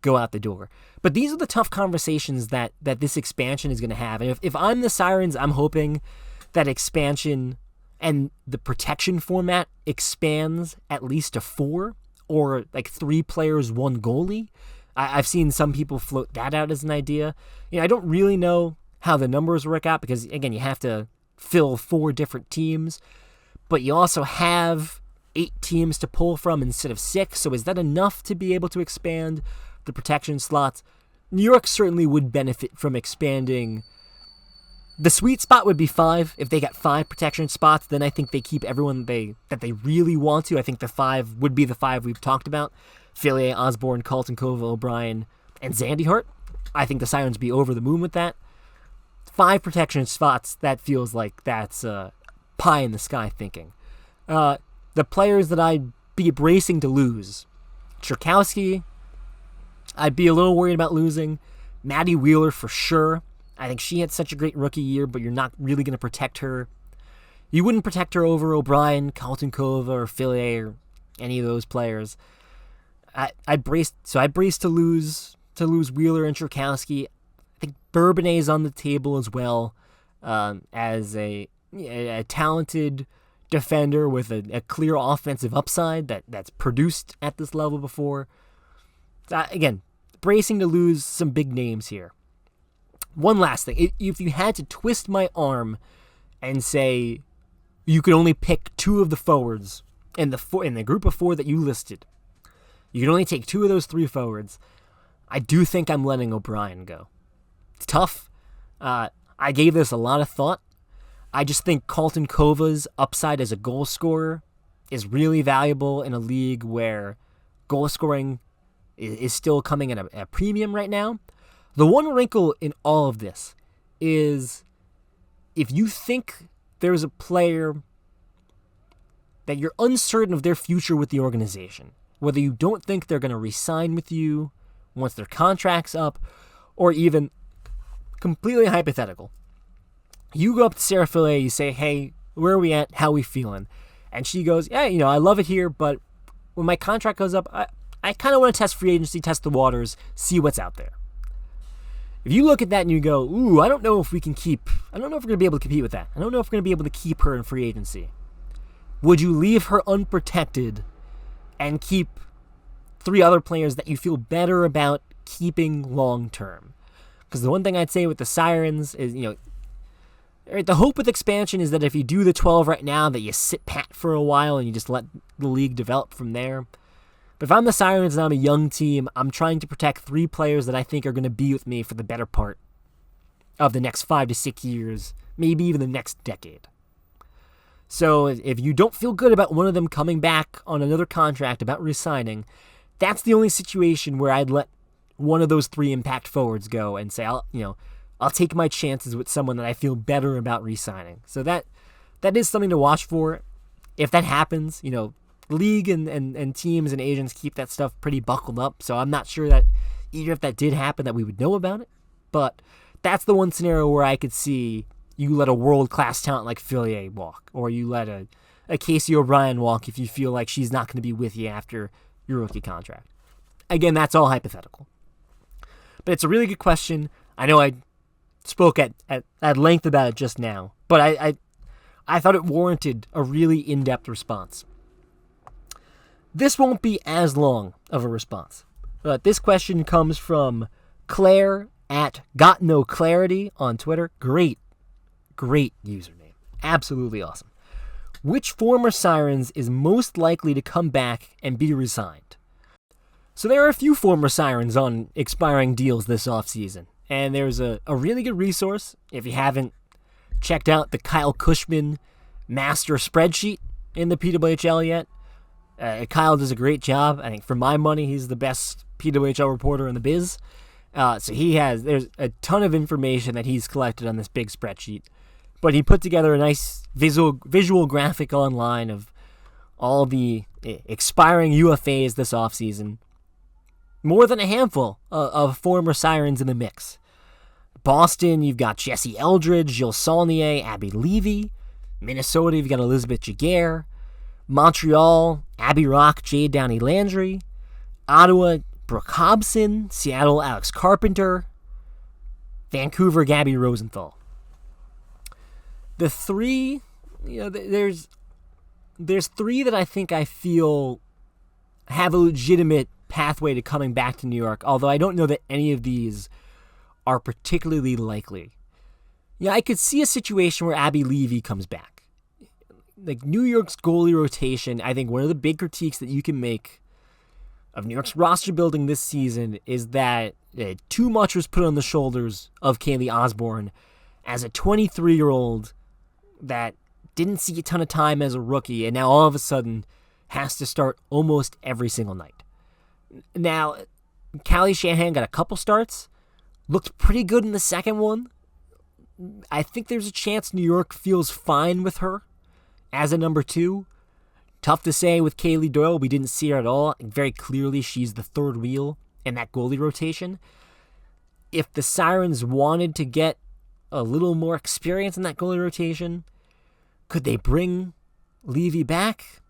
go out the door. But these are the tough conversations that this expansion is going to have. And if I'm the Sirens, I'm hoping that expansion and the protection format expands at least to 4, or like 3 players, 1 goalie. I've seen some people float that out as an idea. I don't really know how the numbers work out because, again, you have to fill 4 different teams, but you also have 8 teams to pull from instead of 6. So is that enough to be able to expand the protection slots? New York certainly would benefit from expanding. The sweet spot would be 5. If they got 5 protection spots, then I think they keep everyone that they really want to. I think the 5 would be the 5 we've talked about. Fillier, Osborne, Colton Kova, O'Brien, and Zandee-Hart. I think the Sirens be over the moon with that. 5 protection spots, that feels like that's pie in the sky thinking. The players that I'd be bracing to lose: Cherkowski, I'd be a little worried about losing. Maddie Wheeler for sure. I think she had such a great rookie year, but you're not really going to protect her. You wouldn't protect her over O'Brien, Colton Kova, or Fillier, or any of those players. I braced to lose Wheeler and Cherkowski. I think Bourbonnais is on the table as well, as a a talented defender with a clear offensive upside that's produced at this level before. Again, bracing to lose some big names here. One last thing. If you had to twist my arm and say you could only pick two of the forwards in the group of four that you listed, you could only take two of those three forwards, I do think I'm letting O'Brien go. It's tough. I gave this a lot of thought. I just think Colton Kova's upside as a goal scorer is really valuable in a league where goal scoring is still coming at a premium right now. The one wrinkle in all of this is if you think there's a player that you're uncertain of their future with the organization, whether you don't think they're going to re-sign with you once their contract's up, or even completely hypothetical. You go up to Sarah Fillet, you say, hey, where are we at? How are we feeling? And she goes, yeah, I love it here, but when my contract goes up, I kind of want to test free agency, test the waters, see what's out there. If you look at that and you go, ooh, I don't know if we're going to be able to compete with that. I don't know if we're going to be able to keep her in free agency. Would you leave her unprotected and keep three other players that you feel better about keeping long term? Because the one thing I'd say with the Sirens is, the hope with expansion is that if you do the 12 right now, that you sit pat for a while and you just let the league develop from there. But if I'm the Sirens and I'm a young team, I'm trying to protect three players that I think are going to be with me for the better part of the next 5 to 6 years, maybe even the next decade. So if you don't feel good about one of them coming back on another contract, about re-signing, that's the only situation where I'd let one of those three impact forwards go and say, I'll take my chances with someone that I feel better about re-signing. So that is something to watch for. If that happens, league and teams and agents keep that stuff pretty buckled up. So I'm not sure that even if that did happen that we would know about it. But that's the one scenario where I could see you let a world-class talent like Fillier walk, or you let a Casey O'Brien walk if you feel like she's not going to be with you after your rookie contract. Again, that's all hypothetical. But it's a really good question. I know I spoke at length about it just now, but I thought it warranted a really in-depth response. This won't be as long of a response. But this question comes from Claire at Got No Clarity on Twitter. Great username. Absolutely awesome. Which former Sirens is most likely to come back and be resigned? So there are a few former Sirens on expiring deals this offseason. And there's a really good resource if you haven't checked out the Kyle Cushman master spreadsheet in the PWHL yet. Kyle does a great job. I think for my money, he's the best PWHL reporter in the biz. So there's a ton of information that he's collected on this big spreadsheet. But he put together a nice visual graphic online of all the expiring UFAs this offseason. More than a handful of former Sirens in the mix. Boston, you've got Jesse Eldridge, Jill Saulnier, Abby Levy. Minnesota, you've got Elizabeth Jaguar. Montreal, Abby Rock, Jade Downey Landry. Ottawa, Brooke Hobson. Seattle, Alex Carpenter. Vancouver, Gabby Rosenthal. The three, there's three that I feel have a legitimate pathway to coming back to New York, although I don't know that any of these are particularly likely. I could see a situation where Abby Levy comes back. Like New York's goalie rotation, I think one of the big critiques that you can make of New York's roster building this season is that too much was put on the shoulders of Kaylee Osborne as a 23-year-old that didn't see a ton of time as a rookie and now all of a sudden has to start almost every single night. Now, Callie Shanahan got a couple starts, looked pretty good in the second one. I think there's a chance New York feels fine with her as a number two. Tough to say with Kaylee Doyle. We didn't see her at all. Very clearly, she's the third wheel in that goalie rotation. If the Sirens wanted to get a little more experience in that goalie rotation, could they bring Levy back?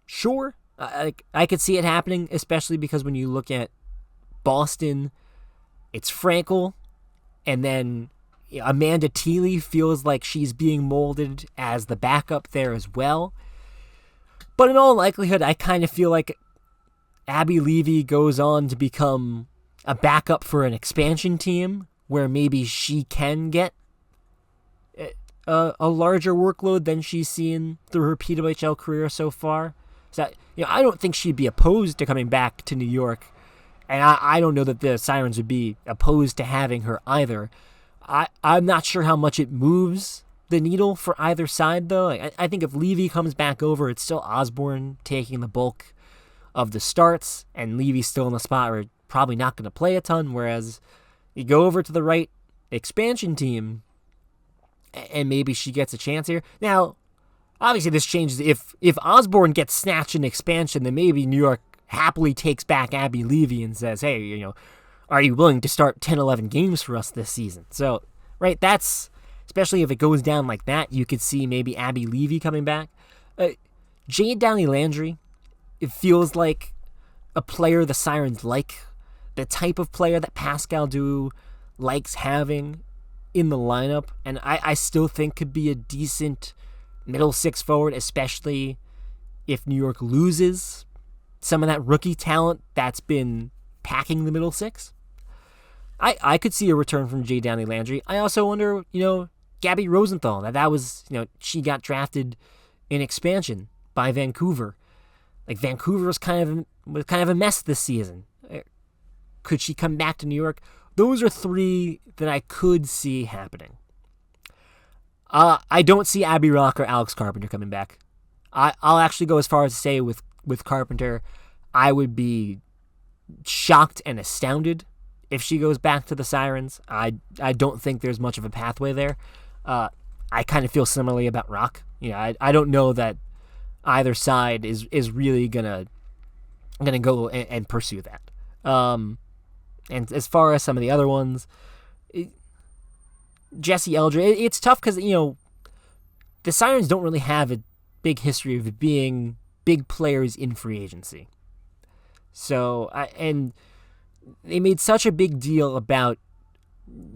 Sure. I could see it happening, especially because when you look at Boston, it's Frankel, and then Amanda Thiele feels like she's being molded as the backup there as well. But in all likelihood, I kind of feel like Abby Levy goes on to become a backup for an expansion team where maybe she can get a larger workload than she's seen through her PWHL career so far. So, I don't think she'd be opposed to coming back to New York, and I don't know that the Sirens would be opposed to having her either. I'm not sure how much it moves the needle for either side, though. I think if Levy comes back over, it's still Osborne taking the bulk of the starts, and Levy's still in the spot where probably not going to play a ton, whereas you go over to the right expansion team, and maybe she gets a chance here. Now, obviously this changes. If Osborne gets snatched in expansion, then maybe New York happily takes back Abby Levy and says, hey, are you willing to start 10, 11 games for us this season? So, right, that's, especially if it goes down like that, you could see maybe Abby Levy coming back. Jade Downey-Landry, it feels like a player the Sirens like, the type of player that Pascal Dou likes having in the lineup, and I still think could be a decent middle six forward, especially if New York loses some of that rookie talent that's been packing the middle six. I could see a return from Jay Downey-Landry. I also wonder, Gabby Rosenthal, that was, she got drafted in expansion by Vancouver. Like, Vancouver was kind of a mess this season. Could she come back to New York? Those are three that I could see happening. I don't see Abby Rock or Alex Carpenter coming back. I'll actually go as far as to say with Carpenter, I would be shocked and astounded if she goes back to the Sirens. I don't think there's much of a pathway there. I kind of feel similarly about Rock. I don't know that either side is really gonna go and pursue that. And as far as some of the other ones, Jesse Eldridge, it's tough because, the Sirens don't really have a big history of being big players in free agency. So, and they made such a big deal about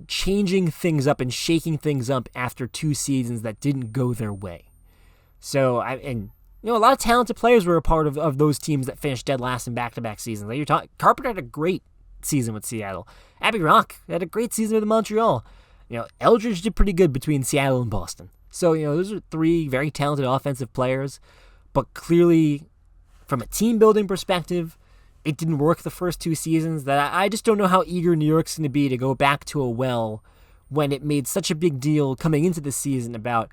changing things up and shaking things up after 2 seasons that didn't go their way. So, a lot of talented players were a part of those teams that finished dead last in back-to-back seasons. Like Carpenter had a great season with Seattle. Abby Rock had a great season with Montreal. Eldridge did pretty good between Seattle and Boston. So, those are 3 very talented offensive players, but clearly, from a team-building perspective, it didn't work the first 2 seasons. That I just don't know how eager New York's going to be to go back to a well when it made such a big deal coming into the season about,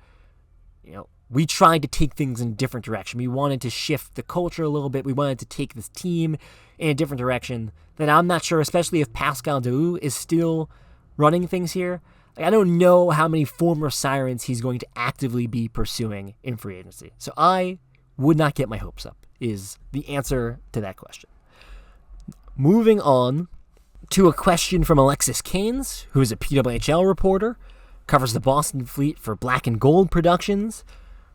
we tried to take things in a different direction. We wanted to shift the culture a little bit. We wanted to take this team in a different direction. That I'm not sure, especially if Pascal Dou is still running things here. I don't know how many former Sirens he's going to actively be pursuing in free agency. So I would not get my hopes up, is the answer to that question. Moving on to a question from Alexis Keynes, who is a PWHL reporter, covers the Boston Fleet for Black and Gold Productions,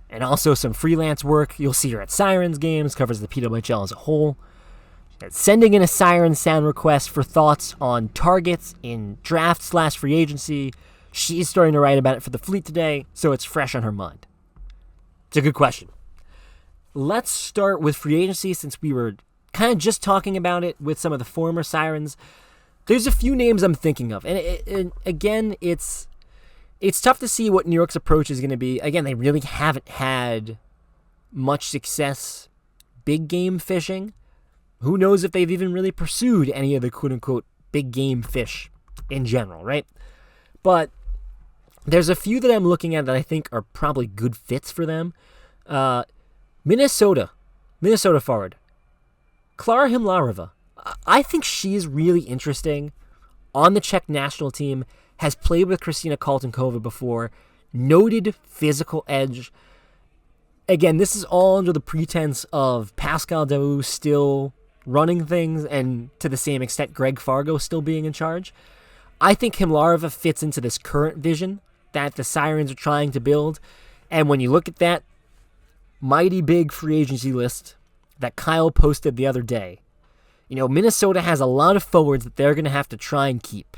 and also some freelance work. You'll see her at Sirens games, covers the PWHL as a whole. Sending in a Sirens sound request for thoughts on targets in draft/free agency. She's starting to write about it for the Fleet today, so it's fresh on her mind. It's a good question. Let's start with free agency, since we were kind of just talking about it with some of the former Sirens. There's a few names I'm thinking of, and again, it's tough to see what New York's approach is going to be. Again, they really haven't had much success big game fishing. Who knows if they've even really pursued any of the quote-unquote big game fish in general, right? But there's a few that I'm looking at that I think are probably good fits for them. Minnesota forward, Klara Himlarova. I think she's really interesting. On the Czech national team, has played with Kristina Kaltenkova before. Noted physical edge. Again, this is all under the pretense of Pascal Dou still running things, and to the same extent, Greg Fargo still being in charge. I think Himlarova fits into this current vision that the Sirens are trying to build. And when you look at that mighty big free agency list that Kyle posted the other day, Minnesota has a lot of forwards that they're going to have to try and keep.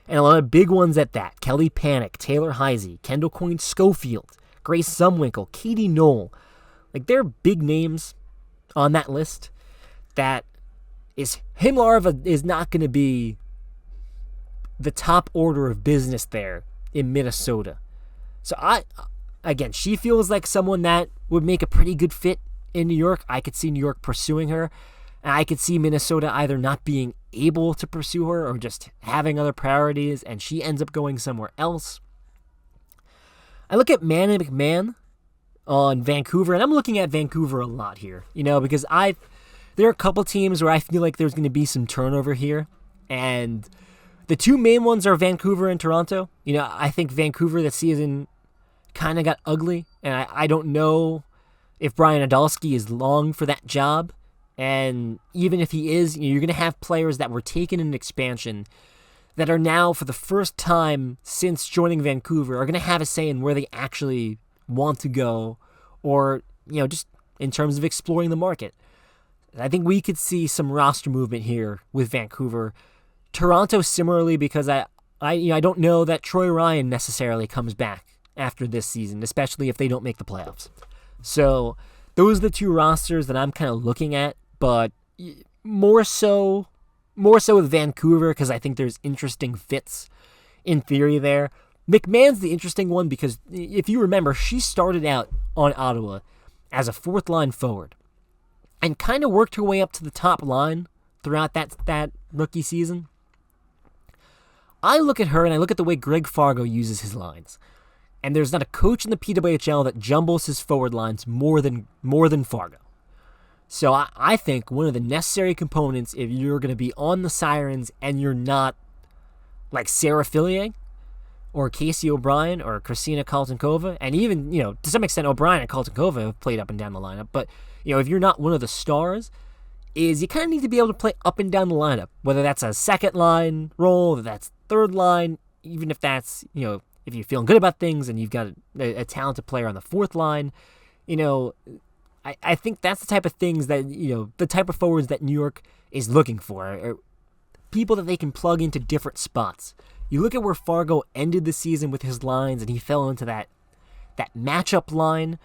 And a lot of big ones at that. Kelly Panic, Taylor Heisey, Kendall Coyne Schofield, Grace Sumwinkle, Katie Knoll. Like, there are big names on that list that Himlarva is not going to be the top order of business there in Minnesota. So again, she feels like someone that would make a pretty good fit in New York. I could see New York pursuing her. And I could see Minnesota either not being able to pursue her or just having other priorities, and she ends up going somewhere else. I look at Man and McMahon on Vancouver, and I'm looking at Vancouver a lot here, because there are a couple teams where I feel like there's going to be some turnover here, and the two main ones are Vancouver and Toronto. I think Vancouver this season kind of got ugly, and I don't know if Brian Adolski is long for that job. And even if he is, you're going to have players that were taken in expansion that are now, for the first time since joining Vancouver, are going to have a say in where they actually want to go or, just in terms of exploring the market. I think we could see some roster movement here with Vancouver. Toronto similarly, because I don't know that Troy Ryan necessarily comes back after this season, especially if they don't make the playoffs. So those are the two rosters that I'm kind of looking at. But more so with Vancouver because I think there's interesting fits in theory there. McMahon's the interesting one because if you remember, she started out on Ottawa as a fourth-line forward and kind of worked her way up to the top line throughout that rookie season. I look at her and I look at the way Greg Fargo uses his lines. And there's not a coach in the PWHL that jumbles his forward lines more than Fargo. So I think one of the necessary components if you're going to be on the Sirens and you're not like Sarah Fillier or Casey O'Brien or Christina Kaltenkova, and even, to some extent O'Brien and Kaltenkova have played up and down the lineup, but, if you're not one of the stars, is you kind of need to be able to play up and down the lineup, whether that's a second line role, whether that's third line, even if that's, if you're feeling good about things and you've got a talented player on the fourth line, I think that's the type of things that, the type of forwards that New York is looking for, are people that they can plug into different spots. You look at where Fargo ended the season with his lines, and he fell into that matchup line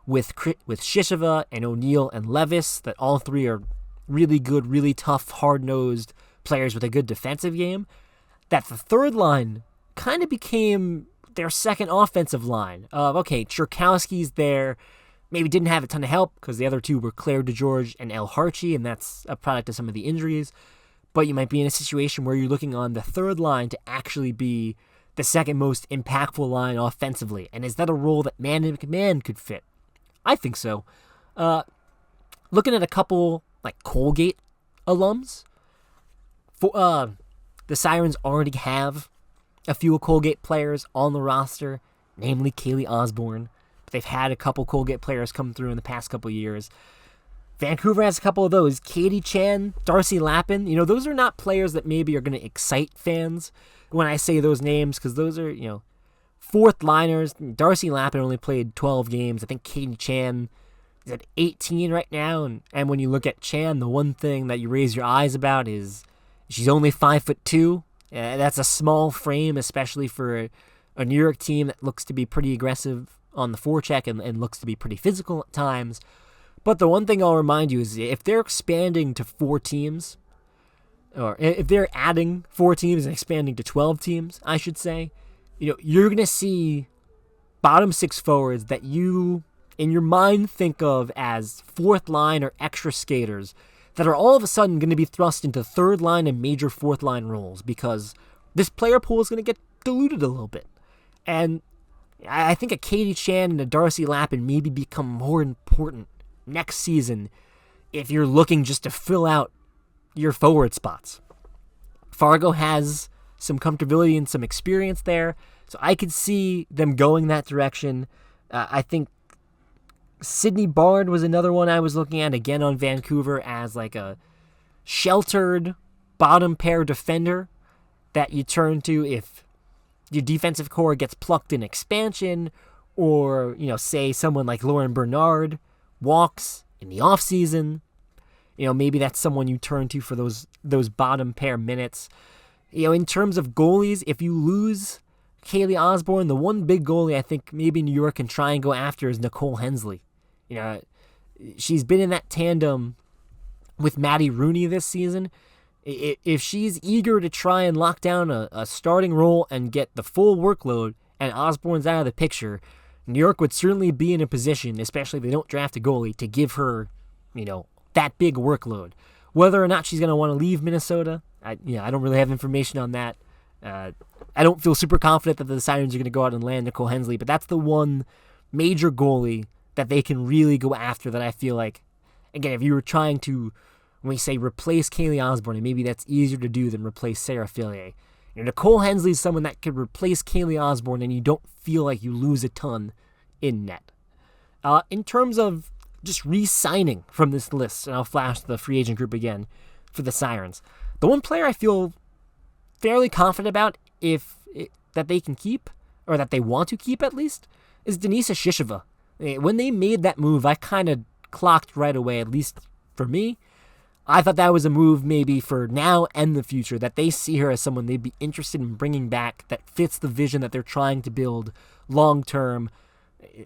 with Shisheva and O'Neill and Levis, that all three are really good, really tough, hard-nosed players with a good defensive game, that the third line kind of became their second offensive line. Okay, Churkowski's there, maybe didn't have a ton of help because the other two were Claire DeGeorge and El Harchi, and that's a product of some of the injuries. But you might be in a situation where you're looking on the third line to actually be the second most impactful line offensively. And is that a role that Man and McMahon could fit? I think so. Looking at a couple like Colgate alums, the Sirens already have a few Colgate players on the roster, namely Kaylee Osborne. They've had a couple Colgate players come through in the past couple years. Vancouver has a couple of those. Katie Chan, Darcy Lappin. Those are not players that maybe are going to excite fans when I say those names because those are, fourth liners. Darcy Lappin only played 12 games. I think Katie Chan is at 18 right now. And when you look at Chan, the one thing that you raise your eyes about is she's only 5'2". That's a small frame, especially for a New York team that looks to be pretty aggressive on the forecheck and looks to be pretty physical at times. But the one thing I'll remind you is if they're expanding to 4 teams, or if they're adding 4 teams and expanding to 12 teams, I should say, you're going to see bottom 6 forwards that you, in your mind, think of as fourth line or extra skaters that are all of a sudden going to be thrust into third line and major fourth line roles because this player pool is going to get diluted a little bit. And I think a Katie Chan and a Darcy Lappin maybe become more important next season if you're looking just to fill out your forward spots. Fargo has some comfortability and some experience there, so I could see them going that direction. I think Sydney Bard was another one I was looking at, again on Vancouver, as like a sheltered bottom pair defender that you turn to if your defensive core gets plucked in expansion, or, say someone like Lauren Bernard walks in the offseason. Maybe that's someone you turn to for those bottom pair minutes. In terms of goalies, if you lose Kaylee Osborne, the one big goalie I think maybe New York can try and go after is Nicole Hensley. She's been in that tandem with Maddie Rooney this season. If she's eager to try and lock down a starting role and get the full workload and Osborne's out of the picture, New York would certainly be in a position, especially if they don't draft a goalie, to give her, that big workload. Whether or not she's going to want to leave Minnesota, I don't really have information on that. I don't feel super confident that the Sirens are going to go out and land Nicole Hensley, but that's the one major goalie that they can really go after that I feel like, again, if you were trying to, when we say replace Kaylee Osborne, and maybe that's easier to do than replace Sarah Fillier. Nicole Hensley is someone that could replace Kaylee Osborne, and you don't feel like you lose a ton in net. In terms of just re-signing from this list, and I'll flash the free agent group again for the Sirens, the one player I feel fairly confident about that they can keep, or that they want to keep at least, is Denisa Shishova. When they made that move, I kind of clocked right away, at least for me. I thought that was a move maybe for now and the future, that they see her as someone they'd be interested in bringing back that fits the vision that they're trying to build long term.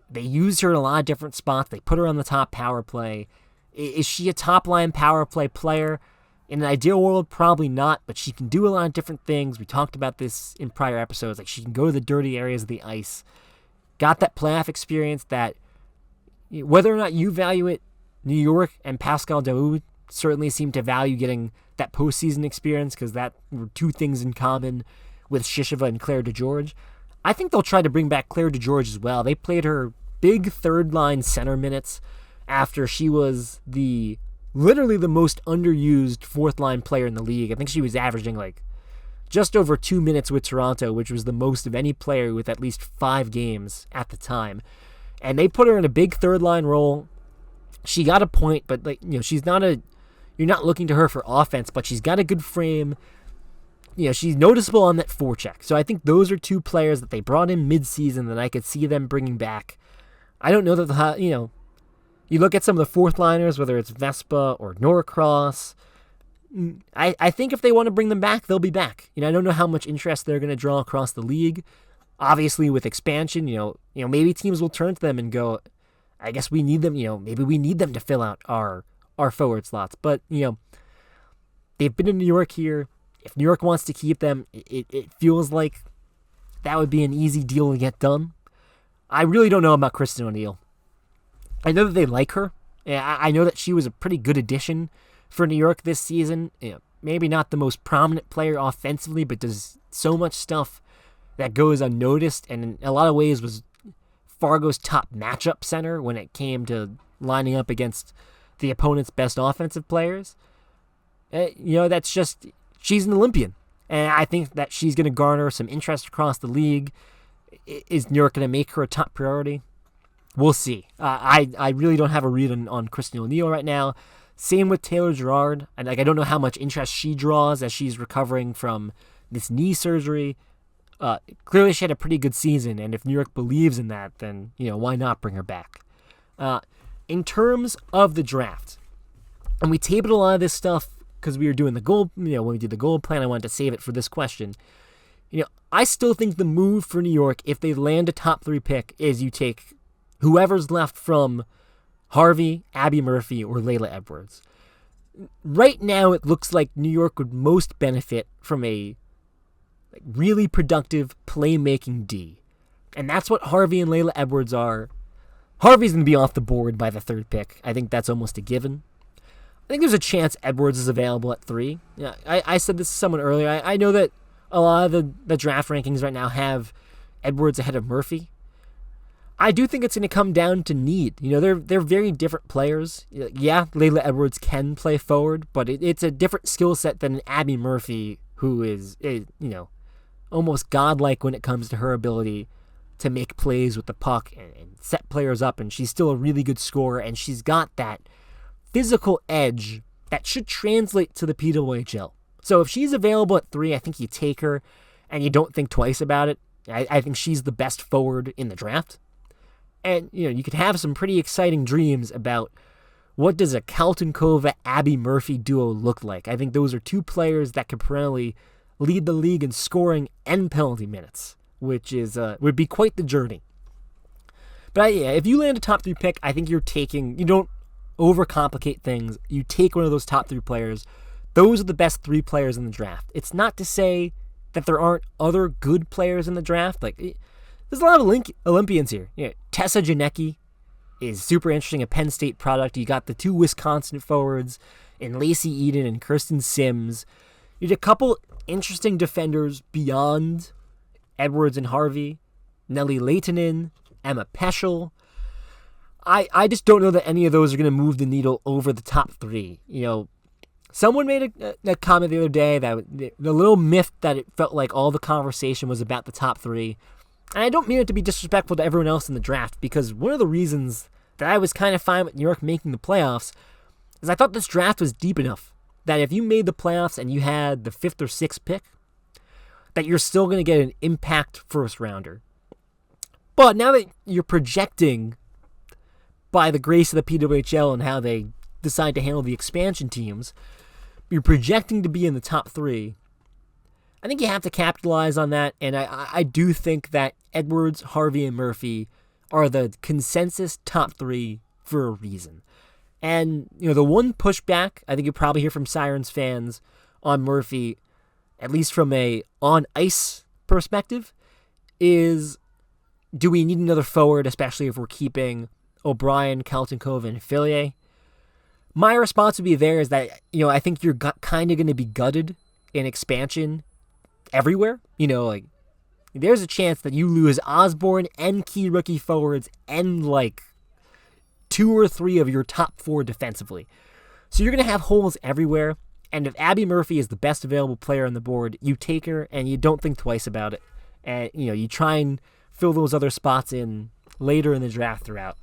They use her in a lot of different spots. They put her on the top power play. Is she a top-line power play player? In an ideal world, probably not, but she can do a lot of different things. We talked about this in prior episodes. Like, she can go to the dirty areas of the ice. Got that playoff experience that, whether or not you value it, New York and Pascal Daoud certainly seem to value getting that postseason experience, because that were two things in common with Shishova and Claire DeGeorge. I think they'll try to bring back Claire DeGeorge as well. They played her big third-line center minutes after she was literally the most underused fourth-line player in the league. I think she was averaging just over 2 minutes with Toronto, which was the most of any player with at least 5 games at the time. And they put her in a big third-line role. She got a point, but she's not you're not looking to her for offense, but she's got a good frame. She's noticeable on that forecheck. So I think those are two players that they brought in mid-season that I could see them bringing back. I don't know that you look at some of the fourth liners, whether it's Vespa or Norcross. I think if they want to bring them back, they'll be back. I don't know how much interest they're going to draw across the league. Obviously, with expansion, maybe teams will turn to them and go, I guess we need them. Maybe we need them to fill out our forward slots. But they've been in New York here. If New York wants to keep them, it feels like that would be an easy deal to get done. I really don't know about Kristen O'Neill. I know that they like her. I know that she was a pretty good addition for New York this season. Maybe not the most prominent player offensively, but does so much stuff that goes unnoticed, and in a lot of ways was Fargo's top matchup center when it came to lining up against the opponent's best offensive players. That's just, she's an Olympian, and I think that she's going to garner some interest across the league. Is New York going to make her a top priority? We'll see. I really don't have a read on Kristen O'Neill right now. Same with Taylor Girard. And I don't know how much interest she draws as she's recovering from this knee surgery. Clearly she had a pretty good season, and if New York believes in that, then why not bring her back? In terms of the draft, and we tabled a lot of this stuff because we were doing the goal. When we did the goal plan, I wanted to save it for this question. I still think the move for New York, if they land a top 3 pick, is you take whoever's left from Harvey, Abby Murphy, or Layla Edwards. Right now, it looks like New York would most benefit from a really productive playmaking D. And that's what Harvey and Layla Edwards are. Harvey's going to be off the board by the 3rd pick. I think that's almost a given. I think there's a chance Edwards is available at 3. I said this to someone earlier. I know that a lot of the draft rankings right now have Edwards ahead of Murphy. I do think it's going to come down to need. They're very different players. Yeah, Layla Edwards can play forward, but it's a different skill set than Abby Murphy, who is almost godlike when it comes to her ability to make plays with the puck and set players up, and she's still a really good scorer, and she's got that physical edge that should translate to the PWHL. So if she's available at 3, I think you take her, and you don't think twice about it. I think she's the best forward in the draft. And, you could have some pretty exciting dreams about what does a Kaltonkova-Abby Murphy duo look like. I think those are two players that could perennially lead the league in scoring and penalty minutes, which is would be quite the journey. But yeah, if you land a top 3 pick, I think you don't overcomplicate things. You take one of those top 3 players. Those are the best 3 players in the draft. It's not to say that there aren't other good players in the draft. Like, there's a lot of Olympians here. Tessa Janecki is super interesting, a Penn State product. You got the 2 Wisconsin forwards in Lacey Eden and Kirsten Sims. You had a couple interesting defenders beyond Edwards and Harvey. Nelly Leitonen, Emma Peschel. I just don't know that any of those are going to move the needle over the top 3. Someone made a comment the other day that the little myth that it felt like all the conversation was about the top 3. And I don't mean it to be disrespectful to everyone else in the draft, because one of the reasons that I was kind of fine with New York making the playoffs is I thought this draft was deep enough that if you made the playoffs and you had the 5th or 6th pick, that you're still going to get an impact first rounder. But now that you're projecting by the grace of the PWHL and how they decide to handle the expansion teams, you're projecting to be in the top 3. I think you have to capitalize on that, and I do think that Edwards, Harvey, and Murphy are the consensus top 3 for a reason. And, the one pushback I think you'll probably hear from Sirens fans on Murphy, at least from a on-ice perspective, is do we need another forward, especially if we're keeping O'Brien, Kaltenkova, and Fillier? My response would be there is that, I think you're kind of going to be gutted in expansion everywhere. There's a chance that you lose Osborne and key rookie forwards and 2 or 3 of your top 4 defensively. So you're going to have holes everywhere. And if Abby Murphy is the best available player on the board, you take her and you don't think twice about it. And, you try and fill those other spots in later in the draft throughout.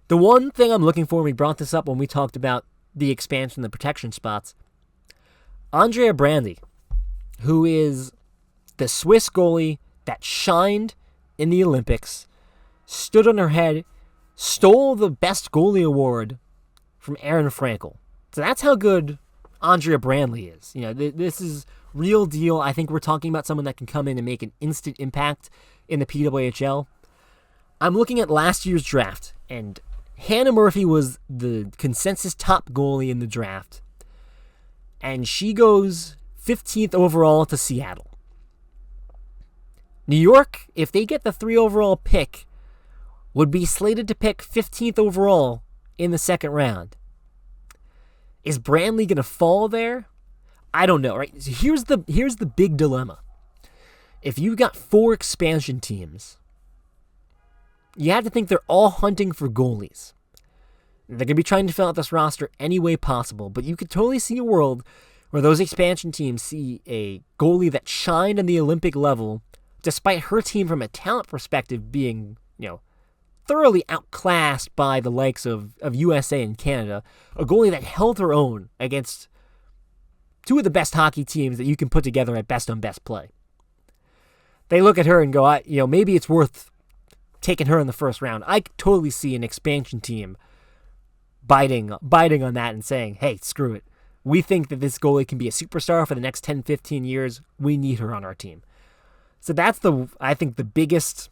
The one thing I'm looking for, and we brought this up when we talked about the expansion, the protection spots, Andrea Brandy, who is the Swiss goalie that shined in the Olympics, stood on her head, stole the best goalie award from Aaron Frankel. So that's how good Andrea Brandley is. This is real deal. I think we're talking about someone that can come in and make an instant impact in the PWHL. I'm looking at last year's draft, and Hannah Murphy was the consensus top goalie in the draft, and she goes 15th overall to Seattle. New York, if they get the 3 overall pick, would be slated to pick 15th overall in the 2nd round. Is Brandley going to fall there? I don't know, right? So here's the big dilemma. If you've got 4 expansion teams, you have to think they're all hunting for goalies. They're going to be trying to fill out this roster any way possible, but you could totally see a world where those expansion teams see a goalie that shined on the Olympic level, despite her team from a talent perspective being, thoroughly outclassed by the likes of USA and Canada, a goalie that held her own against 2 of the best hockey teams that you can put together at best on best play. They look at her and go, maybe it's worth taking her in the 1st round. I could totally see an expansion team biting on that and saying, hey, screw it. We think that this goalie can be a superstar for the next 10, 15 years. We need her on our team. So that's I think the biggest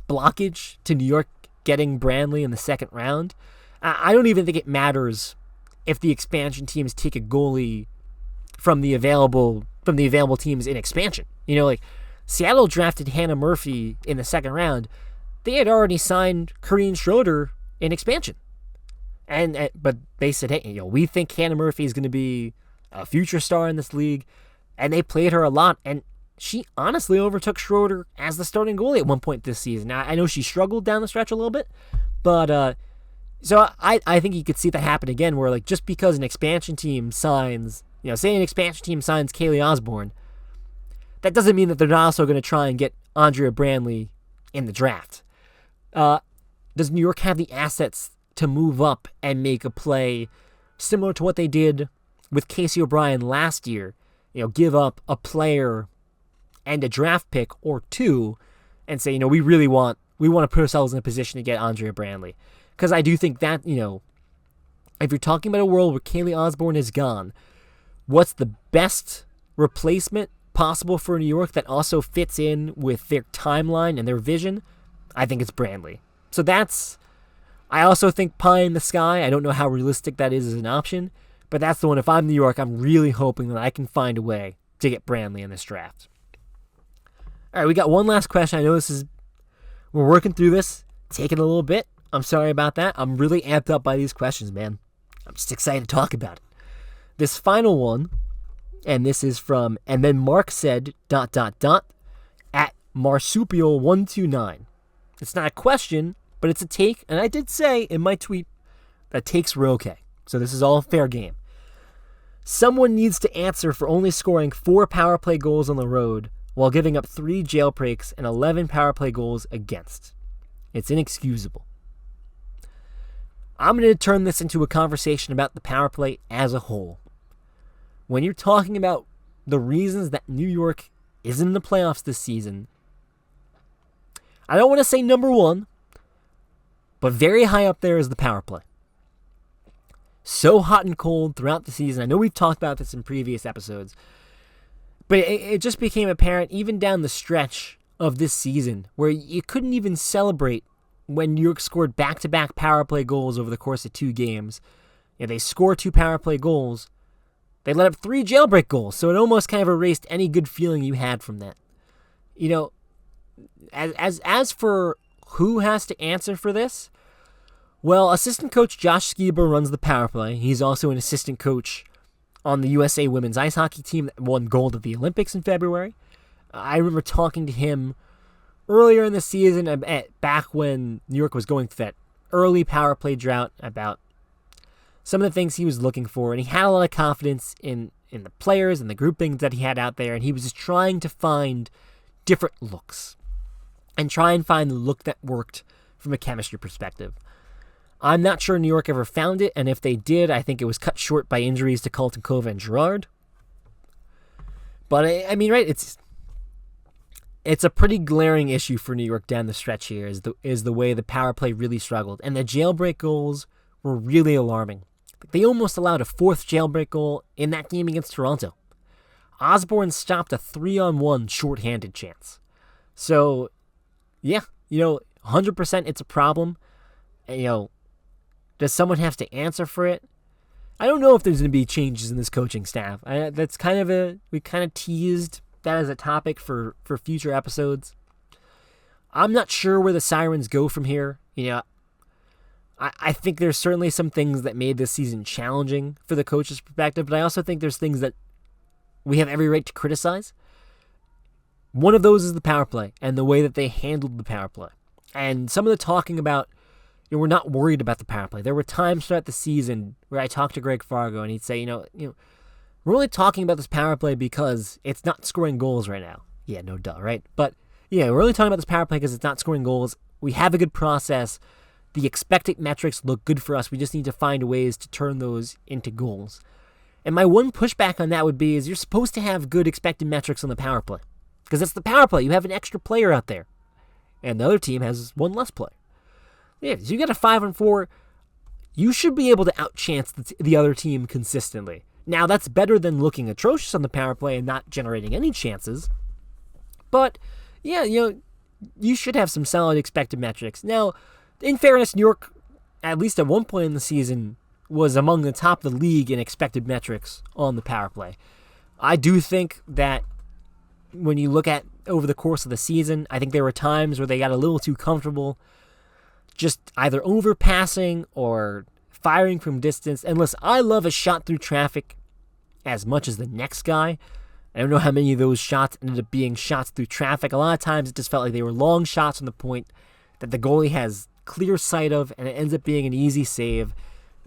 blockage to New York getting Brandley in the 2nd round. I don't even think it matters if the expansion teams take a goalie from the available teams in expansion. Seattle drafted Hannah Murphy in the 2nd round. They had already signed Corrine Schroeder in expansion. But they said, hey, we think Hannah Murphy is going to be a future star in this league. And they played her a lot. And she honestly overtook Schroeder as the starting goalie at one point this season. Now, I know she struggled down the stretch a little bit. But so I think you could see that happen again, where just because an expansion team signs, say an expansion team signs Kaylee Osborne, that doesn't mean that they're not also going to try and get Andrea Brandley in the draft. Does New York have the assets to move up and make a play similar to what they did with Casey O'Brien last year? Give up a player and a draft pick or 2 and say, we want to put ourselves in a position to get Andrea Brandley. Because I do think that, if you're talking about a world where Kaylee Osborne is gone, what's the best replacement possible for New York that also fits in with their timeline and their vision, I think it's Brantley. So I also think pie in the sky. I don't know how realistic that is as an option, but that's the one. If I'm New York, I'm really hoping that I can find a way to get Brantley in this draft. All right, we got one last question. I know we're working through this, taking a little bit. I'm sorry about that. I'm really amped up by these questions, man. I'm just excited to talk about it. This final one, and this is from, and then Mark said, ... at marsupial129. It's not a question, but it's a take, and I did say in my tweet that takes were okay. So this is all fair game. Someone needs to answer for only scoring 4 power play goals on the road while giving up 3 jailbreaks and 11 power play goals against. It's inexcusable. I'm going to turn this into a conversation about the power play as a whole. When you're talking about the reasons that New York is in the playoffs this season, I don't want to say number one, but very high up there is the power play. So hot and cold throughout the season. I know we've talked about this in previous episodes, but it just became apparent even down the stretch of this season where you couldn't even celebrate when New York scored back-to-back power play goals over the course of 2 games. They score 2 power play goals. They let up 3 jailbreak goals, so it almost kind of erased any good feeling you had from that. As for who has to answer for this, well, assistant coach Josh Skiba runs the power play. He's also an assistant coach on the USA women's ice hockey team that won gold at the Olympics in February. I remember talking to him earlier in the season, back when New York was going through that early power play drought, about some of the things he was looking for, and he had a lot of confidence in the players and the groupings that he had out there, and he was just trying to find different looks and try and find the look that worked from a chemistry perspective. I'm not sure New York ever found it, and if they did, I think it was cut short by injuries to Kaltenkova and Girard. But, I mean, right, it's a pretty glaring issue for New York down the stretch here, is the way the power play really struggled. And the jailbreak goals were really alarming. They almost allowed a 4th jailbreak goal in that game against Toronto. Osborne stopped a 3-on-1 shorthanded chance. So, yeah, 100% it's a problem. Does someone have to answer for it? I don't know if there's going to be changes in this coaching staff. We kind of teased that as a topic for future episodes. I'm not sure where the Sirens go from here. I think there's certainly some things that made this season challenging for the coach's perspective, but I also think there's things that we have every right to criticize. One of those is the power play and the way that they handled the power play. And some of the talking about, we're not worried about the power play. There were times throughout the season where I talked to Greg Fargo and he'd say, we're only talking about this power play because it's not scoring goals right now. Yeah, no duh, right? But yeah, we're only talking about this power play because it's not scoring goals. We have a good process. The expected metrics look good for us. We just need to find ways to turn those into goals. And my one pushback on that would be is you're supposed to have good expected metrics on the power play. Because it's the power play. You have an extra player out there. And the other team has one less player. Yeah, so you got a 5-on-4. You should be able to outchance the other team consistently. Now, that's better than looking atrocious on the power play and not generating any chances. But, yeah, you should have some solid expected metrics. Now, in fairness, New York, at least at one point in the season, was among the top of the league in expected metrics on the power play. I do think that when you look at over the course of the season, I think there were times where they got a little too comfortable just either overpassing or firing from distance. And listen, I love a shot through traffic as much as the next guy. I don't know how many of those shots ended up being shots through traffic. A lot of times it just felt like they were long shots on the point that the goalie has clear sight of, and it ends up being an easy save.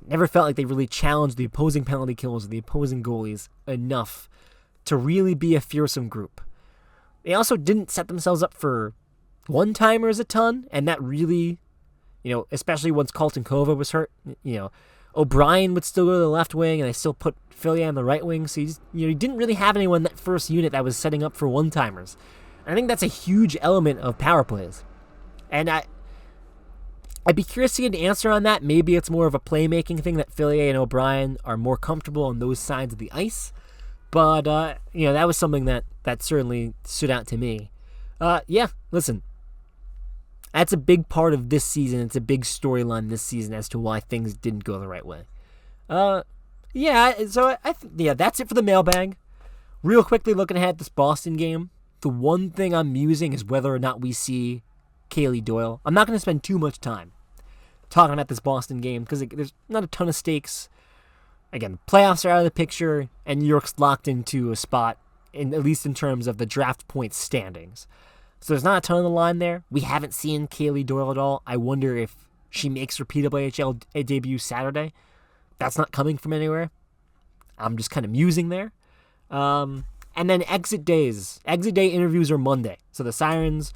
Never felt like they really challenged the opposing penalty kills or the opposing goalies enough to really be a fearsome group. They also didn't set themselves up for one-timers a ton, and that really, especially once Kaltenkova was hurt, O'Brien would still go to the left wing, and they still put Philly on the right wing, so you didn't really have anyone in that first unit that was setting up for one-timers. I think that's a huge element of power plays. And I'd be curious to get an answer on that. Maybe it's more of a playmaking thing that Philly and O'Brien are more comfortable on those sides of the ice. But, that was something that certainly stood out to me. Listen, that's a big part of this season. It's a big storyline this season as to why things didn't go the right way. That's it for the mailbag. Real quickly looking ahead at this Boston game, the one thing I'm musing is whether or not we see Kaylee Doyle. I'm not going to spend too much time talking about this Boston game because there's not a ton of stakes. Again, playoffs are out of the picture, and New York's locked into a spot, at least in terms of the draft point standings. So there's not a ton on the line there. We haven't seen Kaylee Doyle at all. I wonder if she makes her PWHL debut Saturday. That's not coming from anywhere. I'm just kind of musing there. And then exit days. Exit day interviews are Monday. So the Sirens,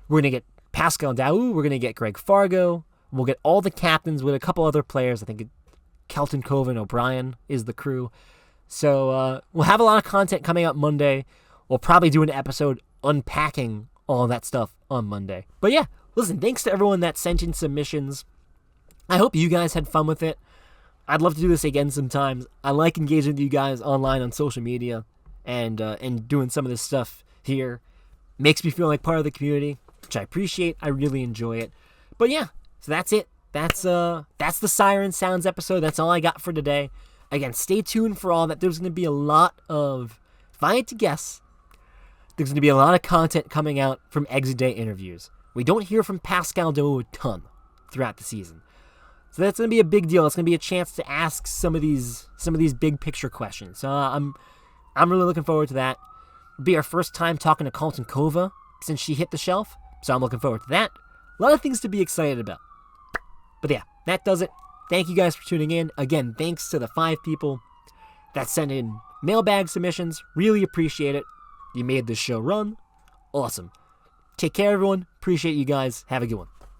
we're going to get Pascal Daou, we're going to get Greg Fargo. We'll get all the captains with a couple other players. I think Kelton Coven O'Brien is the crew. So we'll have a lot of content coming out Monday. We'll probably do an episode unpacking all that stuff on Monday. But yeah, listen, thanks to everyone that sent in submissions. I hope you guys had fun with it. I'd love to do this again sometimes. I like engaging with you guys online on social media and doing some of this stuff here. Makes me feel like part of the community, which I appreciate. I really enjoy it. But yeah, so that's it. That's the Siren Sounds episode. That's all I got for today. Again, stay tuned for all that. There's going to be a lot of, if I had to guess, there's going to be a lot of content coming out from exit day interviews. We don't hear from Pascal Daou a ton throughout the season. So that's going to be a big deal. It's going to be a chance to ask some of these big picture questions. So I'm really looking forward to that. It'll be our first time talking to Colton Kova since she hit the shelf. So I'm looking forward to that. A lot of things to be excited about. But yeah, that does it. Thank you guys for tuning in. Again, thanks to the 5 people that sent in mailbag submissions. Really appreciate it. You made this show run. Awesome. Take care, everyone. Appreciate you guys. Have a good one.